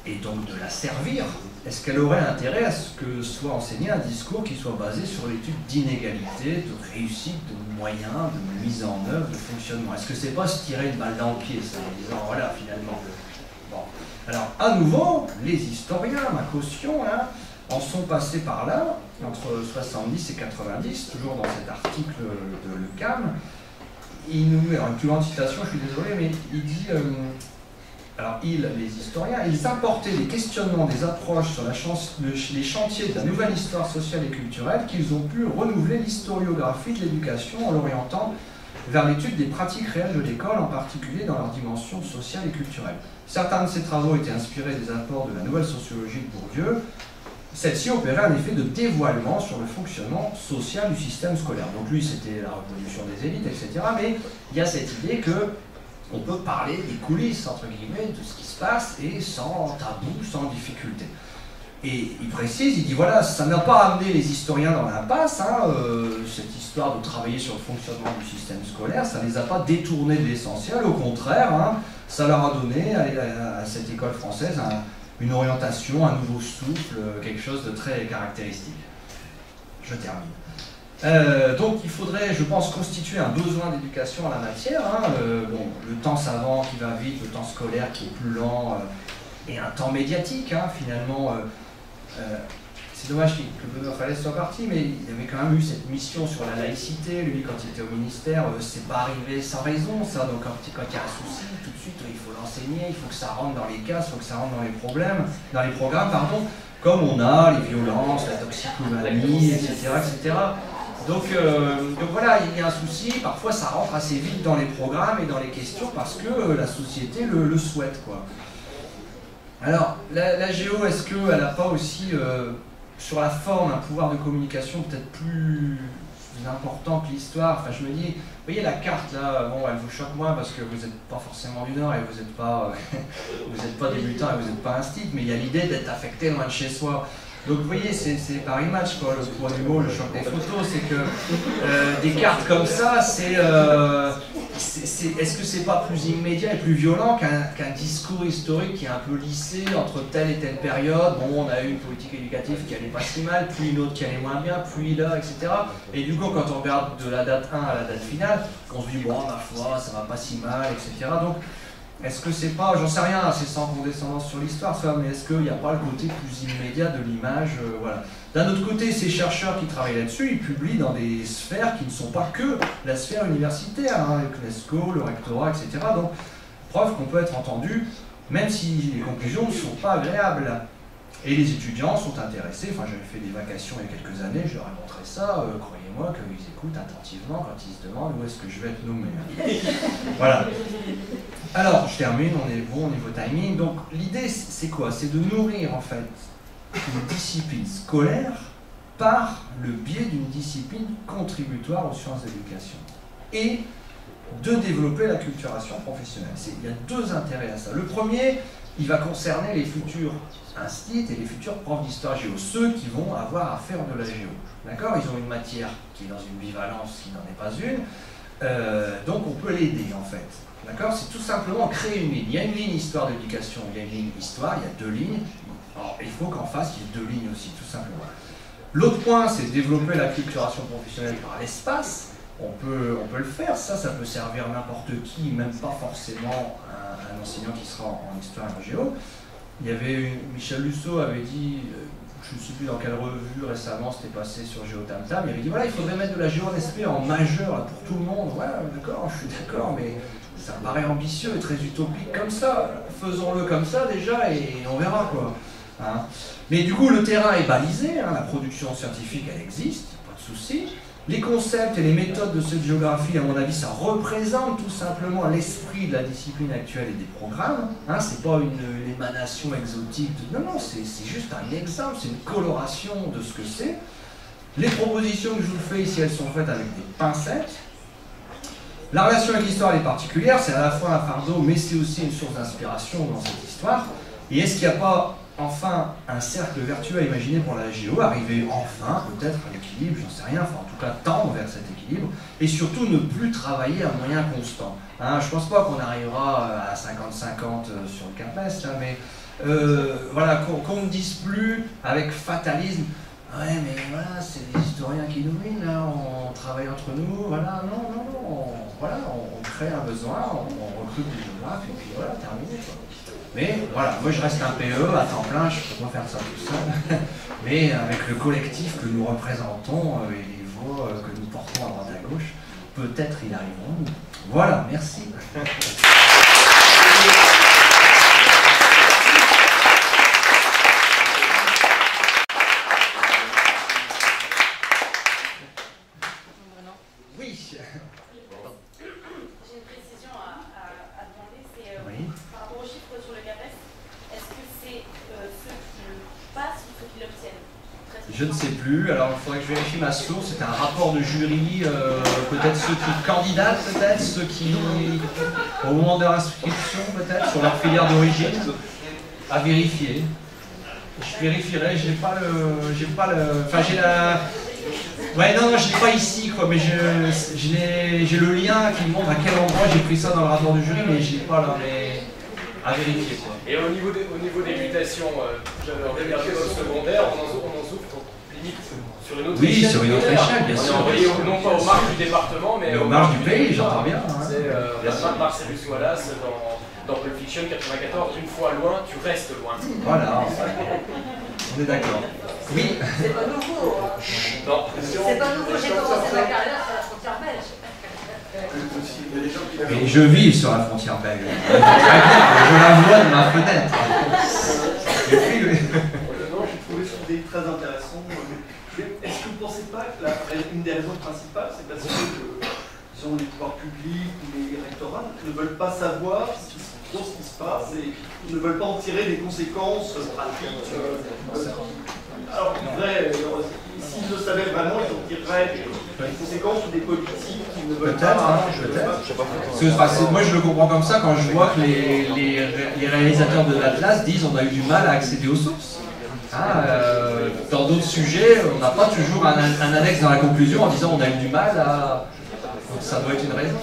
et donc de la servir, est-ce qu'elle aurait intérêt à ce que soit enseigné un discours qui soit basé sur l'étude d'inégalité, de réussite, de moyens, de mise en œuvre, de fonctionnement? Est-ce que c'est pas se tirer une balle dans le pied, ça, en disant voilà, finalement. Bon. Alors, à nouveau, les historiens, ma caution, hein, en sont passés par là, entre 70 et 90, toujours dans cet article de Le Cam. Il nous met, une plus grande citation, je suis désolé, mais il dit, alors les historiens, ils apportaient des questionnements, des approches sur les chantiers de la nouvelle histoire sociale et culturelle qu'ils ont pu renouveler l'historiographie de l'éducation en l'orientant vers l'étude des pratiques réelles de l'école, en particulier dans leur dimension sociale et culturelle. Certains de ces travaux étaient inspirés des apports de la nouvelle sociologie de Bourdieu. Celle-ci opérait un effet de dévoilement sur le fonctionnement social du système scolaire. Donc lui, c'était la reproduction des élites, etc. Mais il y a cette idée qu'on peut parler des coulisses, entre guillemets, de ce qui se passe, et sans tabou, sans difficulté. Et il précise, il dit voilà, ça n'a pas amené les historiens dans l'impasse, hein, cette histoire de travailler sur le fonctionnement du système scolaire, ça ne les a pas détournés de l'essentiel, au contraire, hein, ça leur a donné à cette école française une orientation, un nouveau souffle, quelque chose de très caractéristique. Je termine. Donc il faudrait, je pense, constituer un besoin d'éducation en la matière. Hein, bon, le temps savant qui va vite, le temps scolaire qui est plus lent, et un temps médiatique, hein, finalement. C'est dommage que Benoît Falaise soit parti, mais il avait quand même eu cette mission sur la laïcité. Lui, quand il était au ministère, c'est pas arrivé sans raison, ça. Donc quand il y a un souci, tout de suite, il faut l'enseigner, il faut que ça rentre dans les cases, il faut que ça rentre dans les programmes, pardon, comme on a les violences, la toxicomanie, etc., etc. Donc voilà, il y a un souci, parfois ça rentre assez vite dans les programmes et dans les questions parce que la société le souhaite, quoi. Alors, la géo, est-ce qu'elle n'a pas aussi, sur la forme, un pouvoir de communication peut-être plus important que l'histoire? Enfin, je me dis, vous voyez la carte là, bon, elle vous choque moins parce que vous n'êtes pas forcément du Nord et vous n'êtes pas, débutant et vous n'êtes pas instit, mais il y a l'idée d'être affecté loin de chez soi. Donc vous voyez, c'est Paris Match, quoi, le poids du mot, le choc des photos, c'est que des cartes comme ça, est-ce que c'est pas plus immédiat et plus violent qu'un discours historique qui est un peu lissé entre telle et telle période? Bon, on a eu une politique éducative qui allait pas si mal, puis une autre qui allait moins bien, puis là, etc. Et du coup, quand on regarde de la date 1 à la date finale, on se dit, bon, ma foi, ça va pas si mal, etc. Donc, est-ce que c'est pas, j'en sais rien, c'est sans condescendance sur l'histoire, mais est-ce qu'il n'y a pas le côté plus immédiat de l'image, voilà. D'un autre côté, ces chercheurs qui travaillent là-dessus, ils publient dans des sphères qui ne sont pas que la sphère universitaire, hein, avec l'UNESCO, le rectorat, etc. Donc, Preuve qu'on peut être entendu, même si les conclusions ne sont pas agréables. Et les étudiants sont intéressés, enfin j'avais fait des vacations il y a quelques années, je leur ai montré ça, croyez-moi qu'ils écoutent attentivement quand ils se demandent où est-ce que je vais être nommé. Voilà. Alors, je termine, on est bon au niveau timing. Donc l'idée c'est quoi? C'est de nourrir en fait une discipline scolaire par le biais d'une discipline contributoire aux sciences d'éducation. Et de développer la culturation professionnelle. Il y a deux intérêts à ça. Le premier, il va concerner les futurs instituts et les futurs profs d'histoire géo, ceux qui vont avoir à faire de la géo. D'accord? Ils ont une matière qui est dans une bivalence qui n'en est pas une, donc on peut l'aider en fait. D'accord? C'est tout simplement créer une ligne. Il y a une ligne histoire d'éducation, il y a une ligne histoire, il y a deux lignes. Alors, il faut qu'en face, il y ait deux lignes aussi, tout simplement. L'autre point, c'est développer la culturation professionnelle par l'espace. On peut le faire, ça peut servir n'importe qui, même pas forcément un enseignant qui sera en histoire et en géo. Il y avait Michel Lusseau avait dit, je ne sais plus dans quelle revue récemment c'était passé sur GeoTamTam, il avait dit voilà, il faudrait mettre de la géo en SP en majeur là, pour tout le monde. Ouais, d'accord, je suis d'accord, mais ça me paraît ambitieux et très utopique comme ça. Faisons-le comme ça déjà et on verra quoi. Hein. Mais du coup, le terrain est balisé, hein, la production scientifique elle existe, pas de souci. Les concepts et les méthodes de cette géographie, à mon avis, ça représente tout simplement l'esprit de la discipline actuelle et des programmes. Hein, c'est pas une émanation exotique. Non, non, c'est juste un exemple, c'est une coloration de ce que c'est. Les propositions que je vous fais ici, elles sont faites avec des pincettes. La relation avec l'histoire, elle est particulière, c'est à la fois un fardeau, mais c'est aussi une source d'inspiration dans cette histoire. Et est-ce qu'il n'y a pas enfin un cercle vertueux à imaginer pour la géo, arriver enfin peut-être à l'équilibre, j'en sais rien, enfin en tout cas tendre vers cet équilibre, et surtout ne plus travailler à moyens constants. Hein, je ne pense pas qu'on arrivera à 50-50 sur le CAPES, hein, mais voilà, qu'on ne dise plus avec fatalisme, ouais mais voilà, c'est les historiens qui dominent, là, on travaille entre nous, voilà, non, voilà, on crée un besoin, on recrute des géographes, et puis voilà, terminé quoi. Mais voilà, moi je reste un PE à temps plein, je ne peux pas faire ça tout seul. Mais avec le collectif que nous représentons et les voix que nous portons à droite à gauche, peut-être y arriverons-nous. Voilà, merci. Oui. J'ai une précision à demander, c'est Oui. par rapport aux chiffres sur le CAPES, est-ce que c'est ceux qui le passent ou ceux qui l'obtiennent? Je ne sais plus, alors il faudrait que je vérifie ma source, c'est un rapport de jury, peut-être ceux qui candidatent, peut-être, ceux qui, au moment de leur inscription, peut-être, sur leur filière d'origine, à vérifier. Je vérifierai, j'ai pas le, enfin j'ai la, ouais non, je l'ai pas ici quoi, mais j'ai le lien qui me montre à quel endroit j'ai pris ça dans le rapport du jury, mais je l'ai pas là, mais à vérifier quoi. Et au niveau des mutations, j'avais regardé dans le secondaire, on en souffre limite sur une autre échelle. Oui, sur une autre échelle, bien sûr. Non pas aux marges du département, mais aux marges du pays, j'entends bien. C'est Marcellus Wallace dans Pulp Fiction 94, une fois loin, tu restes loin. Voilà, on est d'accord. Oui. C'est pas nouveau. Hein. Non. C'est pas nouveau, j'ai commencé ma carrière sur la frontière belge. Et je vis sur la frontière belge. Je la vois de ma fenêtre. Non, j'ai trouvé cette idée très intéressante. Est-ce que vous ne pensez pas que une des raisons principales, c'est parce que disons, les pouvoirs publics ou les rectorats ne veulent pas savoir ce qui se passe et ne veulent pas en tirer des conséquences pratiques. Alors, s'ils le savaient vraiment, ils en tireraient des conséquences ou des politiques qu'ils ne veulent pas. Peut-être. Moi, je le comprends comme ça quand je vois que les réalisateurs de l'Atlas disent on a eu du mal à accéder aux sources. Dans d'autres sujets, on n'a pas toujours un annexe dans la conclusion en disant on a eu du mal à... Donc ça doit être une raison.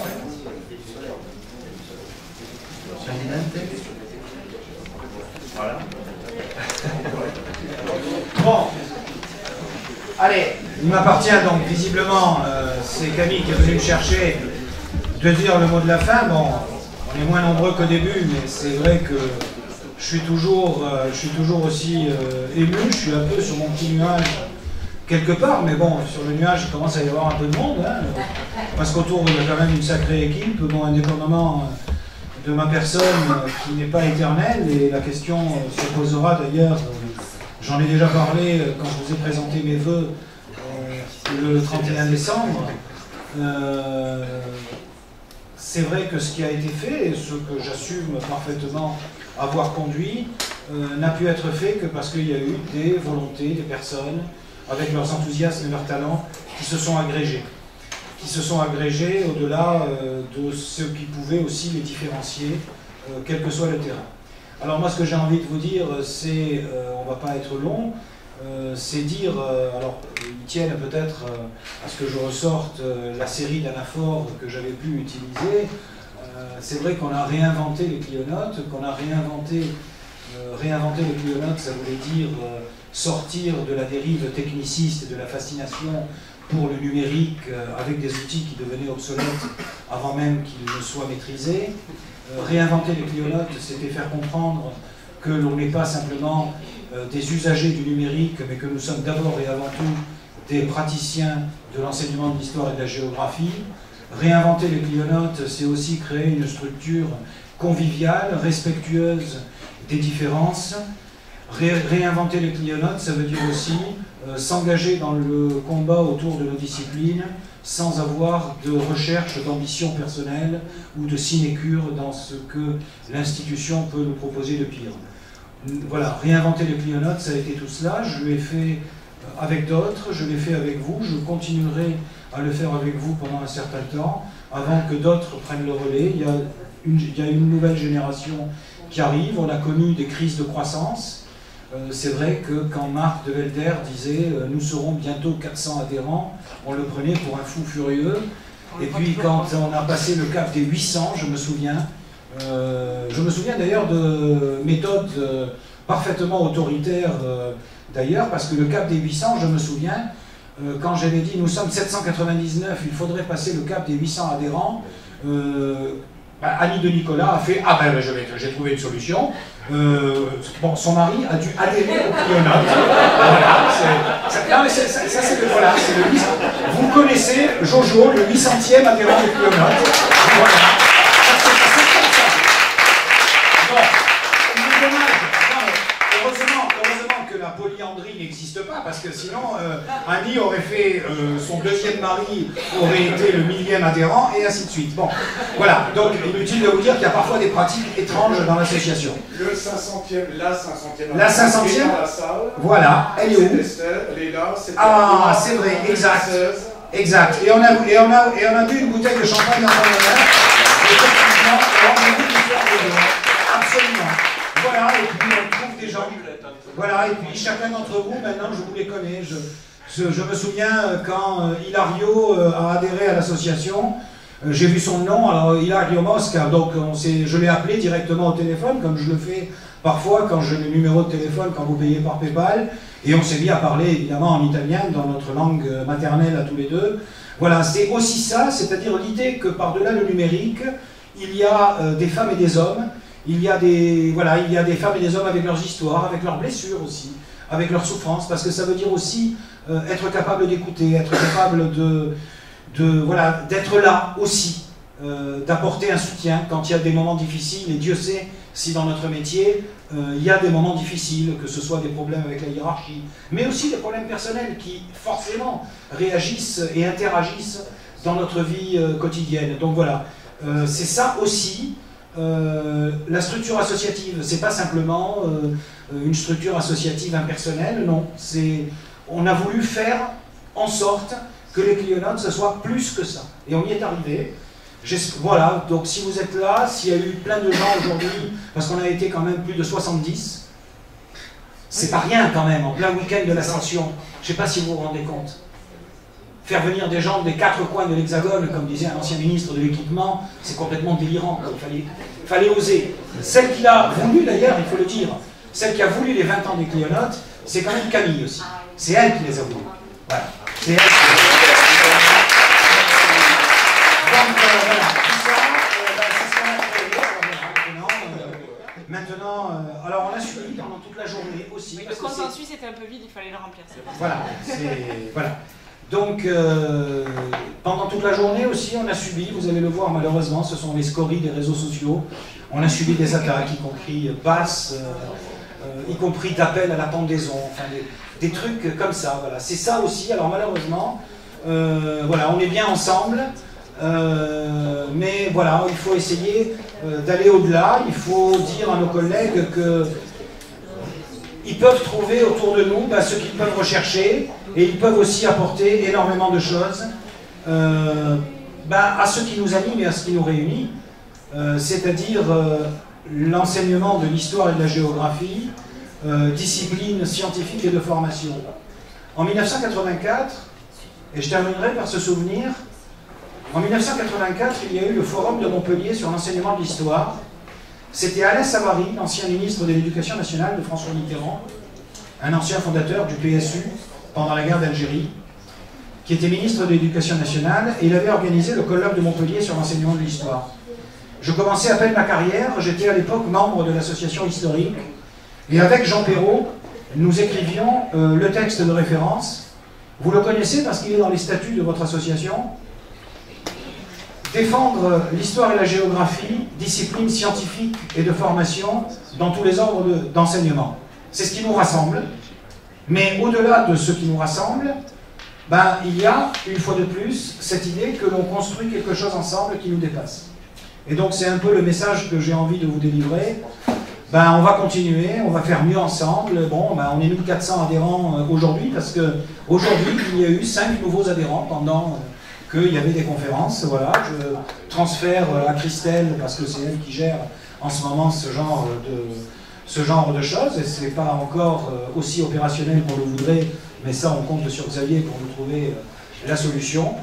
Voilà. Bon. Allez, il m'appartient donc visiblement, c'est Camille qui est venu me chercher, de dire le mot de la fin. Bon, on est moins nombreux qu'au début, mais c'est vrai que je suis toujours aussi ému, je suis un peu sur mon petit nuage quelque part, mais bon, sur le nuage, il commence à y avoir un peu de monde, hein, parce qu'autour, il y a quand même une sacrée équipe, bon, indépendamment de ma personne qui n'est pas éternelle, et la question se posera d'ailleurs, j'en ai déjà parlé quand je vous ai présenté mes vœux le 31 décembre. C'est vrai que ce qui a été fait, et ce que j'assume parfaitement avoir conduit, n'a pu être fait que parce qu'il y a eu des volontés, des personnes, avec leurs enthousiasmes et leurs talents, qui se sont agrégés. Qui se sont agrégés au-delà de ce qui pouvait aussi les différencier, quel que soit le terrain. Alors moi, ce que j'ai envie de vous dire, c'est, on ne va pas être long, c'est dire, alors ils tiennent peut-être à ce que je ressorte la série d'anaphores que j'avais pu utiliser. C'est vrai qu'on a réinventé les clionotes, qu'on a réinventé les clionotes, ça voulait dire sortir de la dérive techniciste et de la fascination pour le numérique avec des outils qui devenaient obsolètes avant même qu'ils ne soient maîtrisés. Réinventer les clionotes, c'était faire comprendre que l'on n'est pas simplement des usagers du numérique, mais que nous sommes d'abord et avant tout des praticiens de l'enseignement de l'histoire et de la géographie. Réinventer les clionotes, c'est aussi créer une structure conviviale, respectueuse des différences. Réinventer les clionotes, ça veut dire aussi s'engager dans le combat autour de nos disciplines sans avoir de recherche d'ambition personnelle ou de sinécure dans ce que l'institution peut nous proposer de pire. Voilà, réinventer les clionotes, ça a été tout cela. Je l'ai fait avec d'autres, je l'ai fait avec vous, je continuerai à le faire avec vous pendant un certain temps, avant que d'autres prennent le relais. Il y a une nouvelle génération qui arrive, on a connu des crises de croissance. C'est vrai que quand Marc de Velder disait « nous serons bientôt 400 adhérents », on le prenait pour un fou furieux. Et puis quand on a passé le cap des 800, je me souviens d'ailleurs de méthodes parfaitement autoritaires d'ailleurs, parce que le cap des 800, je me souviens, quand j'avais dit « nous sommes 799, il faudrait passer le cap des 800 adhérents », Annie de Nicolas a fait « ah ben j'ai trouvé une solution ». Bon, son mari a dû adhérer au clionote. Voilà, c'est le 800. Vous connaissez Jojo, le 800e adhérent du clionote. Voilà. Heureusement que la polyandrie n'existe pas, parce que sinon Annie aurait fait son deuxième mari, aurait été le 1000e adhérent, et ainsi de suite. Bon, voilà, donc inutile de vous dire qu'il y a parfois des pratiques étranges dans l'association. Le 500e, la 500e, dans la salle. Voilà, elle est où? Elle est là, ah, c'est vrai, exact. Exact. Et on a bu une bouteille de champagne dans son honneur. Effectivement, on a bu une absolument. Voilà, et puis on trouve des gens. Voilà, et puis chacun d'entre vous, maintenant, je vous les connais. Je me souviens quand Hilario a adhéré à l'association, j'ai vu son nom, alors Hilario Mosca, donc je l'ai appelé directement au téléphone, comme je le fais parfois quand j'ai le numéro de téléphone, quand vous payez par PayPal, et on s'est mis à parler évidemment en italien, dans notre langue maternelle à tous les deux. Voilà, c'est aussi ça, c'est-à-dire l'idée que par-delà le numérique, il y a des femmes et des hommes. Il y a des femmes et des hommes avec leurs histoires, avec leurs blessures aussi, avec leurs souffrances, parce que ça veut dire aussi être capable d'écouter, être capable d'être là aussi, d'apporter un soutien quand il y a des moments difficiles, et Dieu sait si dans notre métier, il y a des moments difficiles, que ce soit des problèmes avec la hiérarchie, mais aussi des problèmes personnels qui forcément réagissent et interagissent dans notre vie quotidienne. Donc voilà, c'est ça aussi. La structure associative, c'est pas simplement une structure associative impersonnelle, non. On a voulu faire en sorte que les clionotes, ce soit plus que ça. Et on y est arrivé. Voilà, donc si vous êtes là, s'il y a eu plein de gens aujourd'hui, parce qu'on a été quand même plus de 70, c'est pas rien quand même, en plein week-end de l'Ascension. Je sais pas si vous vous rendez compte. Faire venir des gens des quatre coins de l'Hexagone, comme disait un ancien ministre de l'équipement, c'est complètement délirant. Il fallait oser. Celle qui l'a voulu d'ailleurs, il faut le dire, celle qui a voulu les 20 ans des clionotes, c'est quand même Camille aussi. C'est elle qui les a voulu. Voilà. C'est elle qui les a voulu. Donc voilà, tout ça, c'est ce qu'on a fait maintenant. Alors on a suivi pendant toute la journée aussi. Mais le consensus était un peu vide, il fallait le remplir. Voilà, voilà. Donc, pendant toute la journée aussi, on a subi, vous allez le voir malheureusement, ce sont les scories des réseaux sociaux, on a subi des attaques, y compris basses, y compris d'appels à la pendaison, enfin des trucs comme ça, voilà. C'est ça aussi, alors malheureusement, voilà, on est bien ensemble, mais voilà, il faut essayer d'aller au-delà, il faut dire à nos collègues que ils peuvent trouver autour de nous ce qu'ils peuvent rechercher, et ils peuvent aussi apporter énormément de choses à ce qui nous anime et à ce qui nous réunit, c'est-à-dire l'enseignement de l'histoire et de la géographie, discipline scientifique et de formation. En 1984, et je terminerai par ce souvenir, en 1984, il y a eu le Forum de Montpellier sur l'enseignement de l'histoire. C'était Alain Savary, l'ancien ministre de l'Éducation nationale de François Mitterrand, un ancien fondateur du PSU pendant la guerre d'Algérie, qui était ministre de l'Éducation nationale, et il avait organisé le colloque de Montpellier sur l'enseignement de l'histoire. Je commençais à peine ma carrière, j'étais à l'époque membre de l'association historique, et avec Jean Perrault, nous écrivions le texte de référence. Vous le connaissez parce qu'il est dans les statuts de votre association. Défendre l'histoire et la géographie, discipline scientifique et de formation dans tous les ordres d'enseignement. C'est ce qui nous rassemble. Mais au-delà de ce qui nous rassemble, il y a, une fois de plus, cette idée que l'on construit quelque chose ensemble qui nous dépasse. Et donc c'est un peu le message que j'ai envie de vous délivrer. On va continuer, on va faire mieux ensemble. Bon, on est 1400 adhérents aujourd'hui, parce qu'aujourd'hui, il y a eu 5 nouveaux adhérents pendant qu'il y avait des conférences. Voilà, je transfère à Christelle, parce que c'est elle qui gère en ce moment ce genre de choses, et ce n'est pas encore aussi opérationnel qu'on le voudrait, mais ça, on compte sur Xavier pour nous trouver la solution.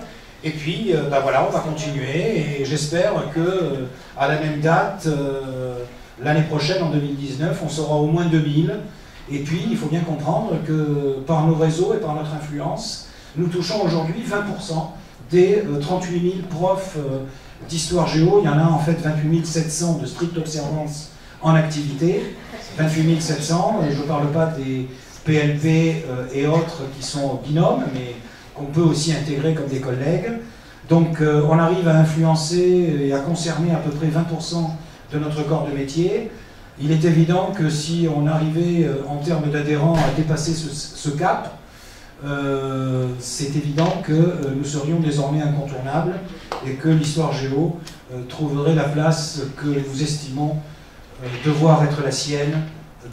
Et puis, voilà, on va continuer, et j'espère que à la même date, l'année prochaine, en 2019, on sera au moins 2000. Et puis, il faut bien comprendre que par nos réseaux et par notre influence, nous touchons aujourd'hui 20% des 38 000 profs d'histoire géo. Il y en a en fait 28 700 de stricte observance en activité. 28 700, je ne parle pas des PLP et autres qui sont binômes, mais qu'on peut aussi intégrer comme des collègues. Donc on arrive à influencer et à concerner à peu près 20% de notre corps de métier. Il est évident que si on arrivait en termes d'adhérents à dépasser ce cap, c'est évident que nous serions désormais incontournables et que l'histoire géo trouverait la place que nous estimons devoir être la sienne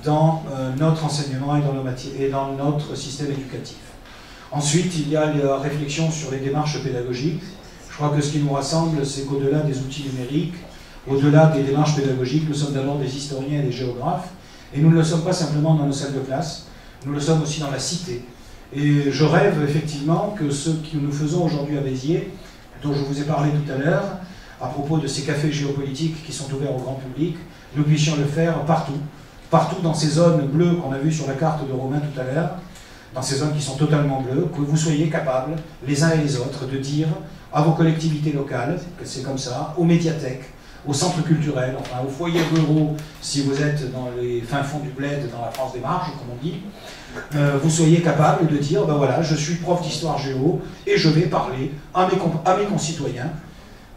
dans notre enseignement et dans notre système éducatif. Ensuite, il y a la réflexion sur les démarches pédagogiques. Je crois que ce qui nous rassemble, c'est qu'au-delà des outils numériques, au-delà des démarches pédagogiques, nous sommes d'abord des historiens et des géographes, et nous ne le sommes pas simplement dans nos salles de classe, nous le sommes aussi dans la cité. Et je rêve effectivement que ce que nous faisons aujourd'hui à Béziers, dont je vous ai parlé tout à l'heure, à propos de ces cafés géopolitiques qui sont ouverts au grand public, nous puissions le faire partout, partout dans ces zones bleues qu'on a vues sur la carte de Romain tout à l'heure, dans ces zones qui sont totalement bleues, que vous soyez capables, les uns et les autres, de dire à vos collectivités locales, que c'est comme ça, aux médiathèques, aux centres culturels, enfin aux foyers ruraux, si vous êtes dans les fins fonds du bled, dans la France des marges, comme on dit, vous soyez capable de dire, voilà, je suis prof d'histoire géo, et je vais parler à mes concitoyens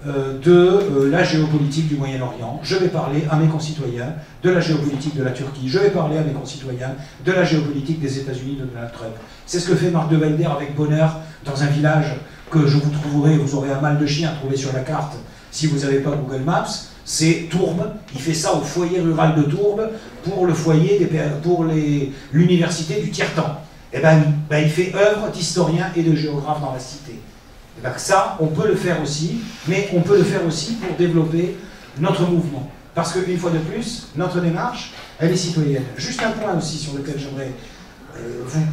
de la géopolitique du Moyen-Orient, je vais parler à mes concitoyens de la géopolitique de la Turquie, je vais parler à mes concitoyens de la géopolitique des États-Unis de Donald Trump. C'est ce que fait Marc de Welder avec bonheur dans un village que je vous trouverai, vous aurez un mal de chien à trouver sur la carte si vous n'avez pas Google Maps, c'est Tourbe. Il fait ça au foyer rural de Tourbe pour le foyer pour l'université du tiers-temps. Et il fait œuvre d'historien et de géographe dans la cité. Et ça, on peut le faire aussi, mais on peut le faire aussi pour développer notre mouvement. Parce qu'une fois de plus, notre démarche, elle est citoyenne. Juste un point aussi sur lequel j'aimerais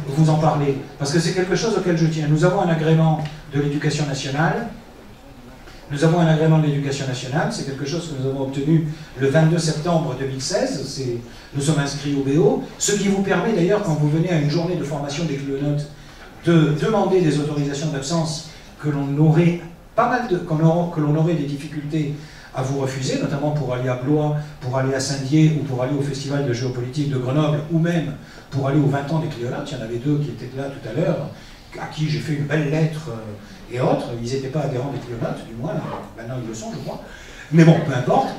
vous en parler, parce que c'est quelque chose auquel je tiens. Nous avons un agrément de l'éducation nationale. Nous avons un agrément de l'éducation nationale, c'est quelque chose que nous avons obtenu le 22 septembre 2016, nous sommes inscrits au BO, ce qui vous permet d'ailleurs, quand vous venez à une journée de formation des cléonotes, de demander des autorisations d'absence que l'on aurait que l'on aurait des difficultés à vous refuser, notamment pour aller à Blois, pour aller à Saint-Dié, ou pour aller au Festival de géopolitique de Grenoble, ou même pour aller aux 20 ans des cléonotes. Il y en avait 2 qui étaient là tout à l'heure, à qui j'ai fait une belle lettre et autres. Ils n'étaient pas adhérents des Clionotes, du moins, maintenant ils le sont, je crois. Mais bon, peu importe.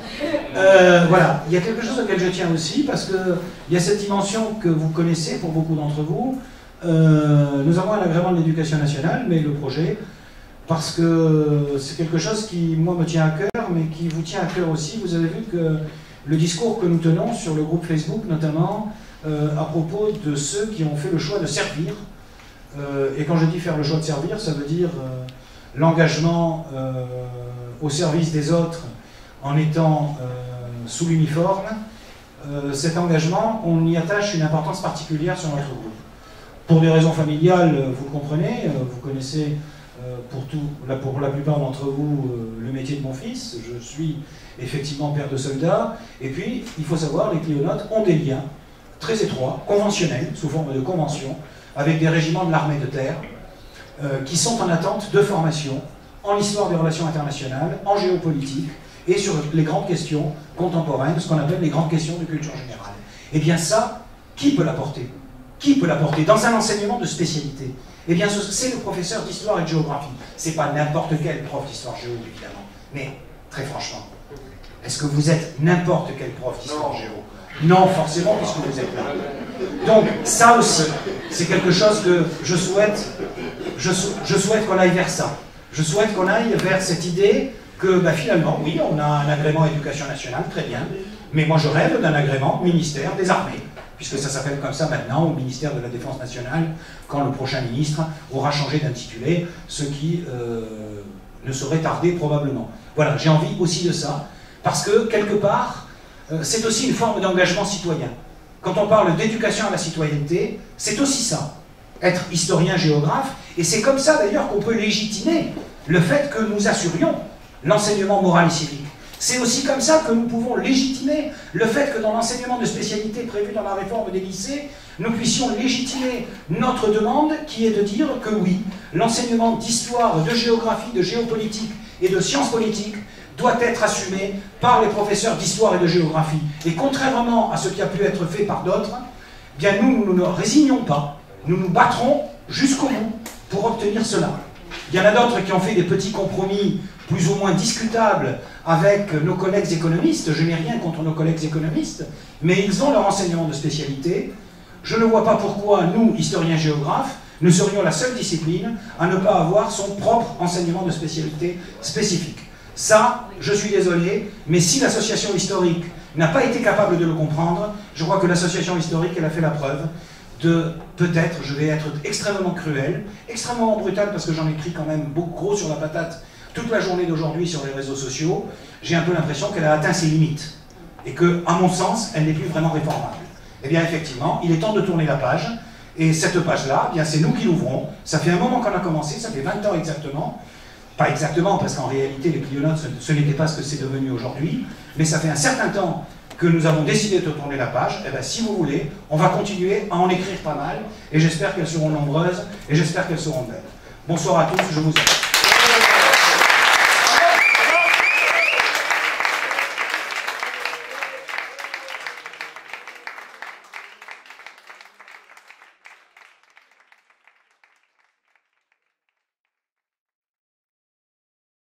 Voilà, il y a quelque chose auquel je tiens aussi, parce qu'il y a cette dimension que vous connaissez pour beaucoup d'entre vous. Nous avons un agrément de l'éducation nationale, mais le projet, parce que c'est quelque chose qui, moi, me tient à cœur, mais qui vous tient à cœur aussi. Vous avez vu que le discours que nous tenons sur le groupe Facebook, notamment, à propos de ceux qui ont fait le choix de servir. Et quand je dis faire le choix de servir, ça veut dire l'engagement au service des autres en étant sous l'uniforme. Cet engagement, on y attache une importance particulière sur notre groupe. Pour des raisons familiales, vous le comprenez, vous connaissez pour la plupart d'entre vous le métier de mon fils. Je suis effectivement père de soldat. Et puis, il faut savoir, les Clionotes ont des liens très étroits, conventionnels, sous forme de convention, avec des régiments de l'armée de terre, qui sont en attente de formation en histoire des relations internationales, en géopolitique, et sur les grandes questions contemporaines, ce qu'on appelle les grandes questions de culture générale. Eh bien ça, qui peut l'apporter? Qui peut l'apporter dans un enseignement de spécialité? Eh bien c'est le professeur d'histoire et de géographie. C'est pas n'importe quel prof d'histoire-géo, évidemment. Mais, très franchement, est-ce que vous êtes n'importe quel prof d'histoire-géo? Non, forcément, puisque vous êtes là. Donc, ça aussi, c'est quelque chose que je souhaite qu'on aille vers ça. Je souhaite qu'on aille vers cette idée que, finalement, oui, on a un agrément éducation nationale, très bien, mais moi je rêve d'un agrément ministère des armées, puisque ça s'appelle comme ça maintenant, au ministère de la Défense nationale, quand le prochain ministre aura changé d'intitulé, ce qui ne saurait tarder probablement. Voilà, j'ai envie aussi de ça, parce que, quelque part, c'est aussi une forme d'engagement citoyen. Quand on parle d'éducation à la citoyenneté, c'est aussi ça, être historien-géographe, et c'est comme ça d'ailleurs qu'on peut légitimer le fait que nous assurions l'enseignement moral et civique. C'est aussi comme ça que nous pouvons légitimer le fait que dans l'enseignement de spécialité prévu dans la réforme des lycées, nous puissions légitimer notre demande qui est de dire que oui, l'enseignement d'histoire, de géographie, de géopolitique et de sciences politiques doit être assumé par les professeurs d'histoire et de géographie. Et contrairement à ce qui a pu être fait par d'autres, bien nous ne résignons pas, nous nous battrons jusqu'au bout pour obtenir cela. Il y en a d'autres qui ont fait des petits compromis plus ou moins discutables avec nos collègues économistes. Je n'ai rien contre nos collègues économistes, mais ils ont leur enseignement de spécialité. Je ne vois pas pourquoi nous, historiens géographes, nous serions la seule discipline à ne pas avoir son propre enseignement de spécialité spécifique. Ça, je suis désolé, mais si l'association historique n'a pas été capable de le comprendre, je crois que l'association historique, elle a fait la preuve de, peut-être, je vais être extrêmement cruel, extrêmement brutal, parce que j'en ai pris quand même beaucoup gros sur la patate toute la journée d'aujourd'hui sur les réseaux sociaux, j'ai un peu l'impression qu'elle a atteint ses limites, et que, à mon sens, elle n'est plus vraiment réformable. Eh bien, effectivement, il est temps de tourner la page, et cette page-là, bien, c'est nous qui l'ouvrons. Ça fait un moment qu'on a commencé, ça fait 20 ans exactement. Pas exactement, parce qu'en réalité, les Clionotes, ce n'était pas ce que c'est devenu aujourd'hui, mais ça fait un certain temps que nous avons décidé de tourner la page. Eh bien, si vous voulez, on va continuer à en écrire pas mal, et j'espère qu'elles seront nombreuses, et j'espère qu'elles seront belles. Bonsoir à tous, je vous aime.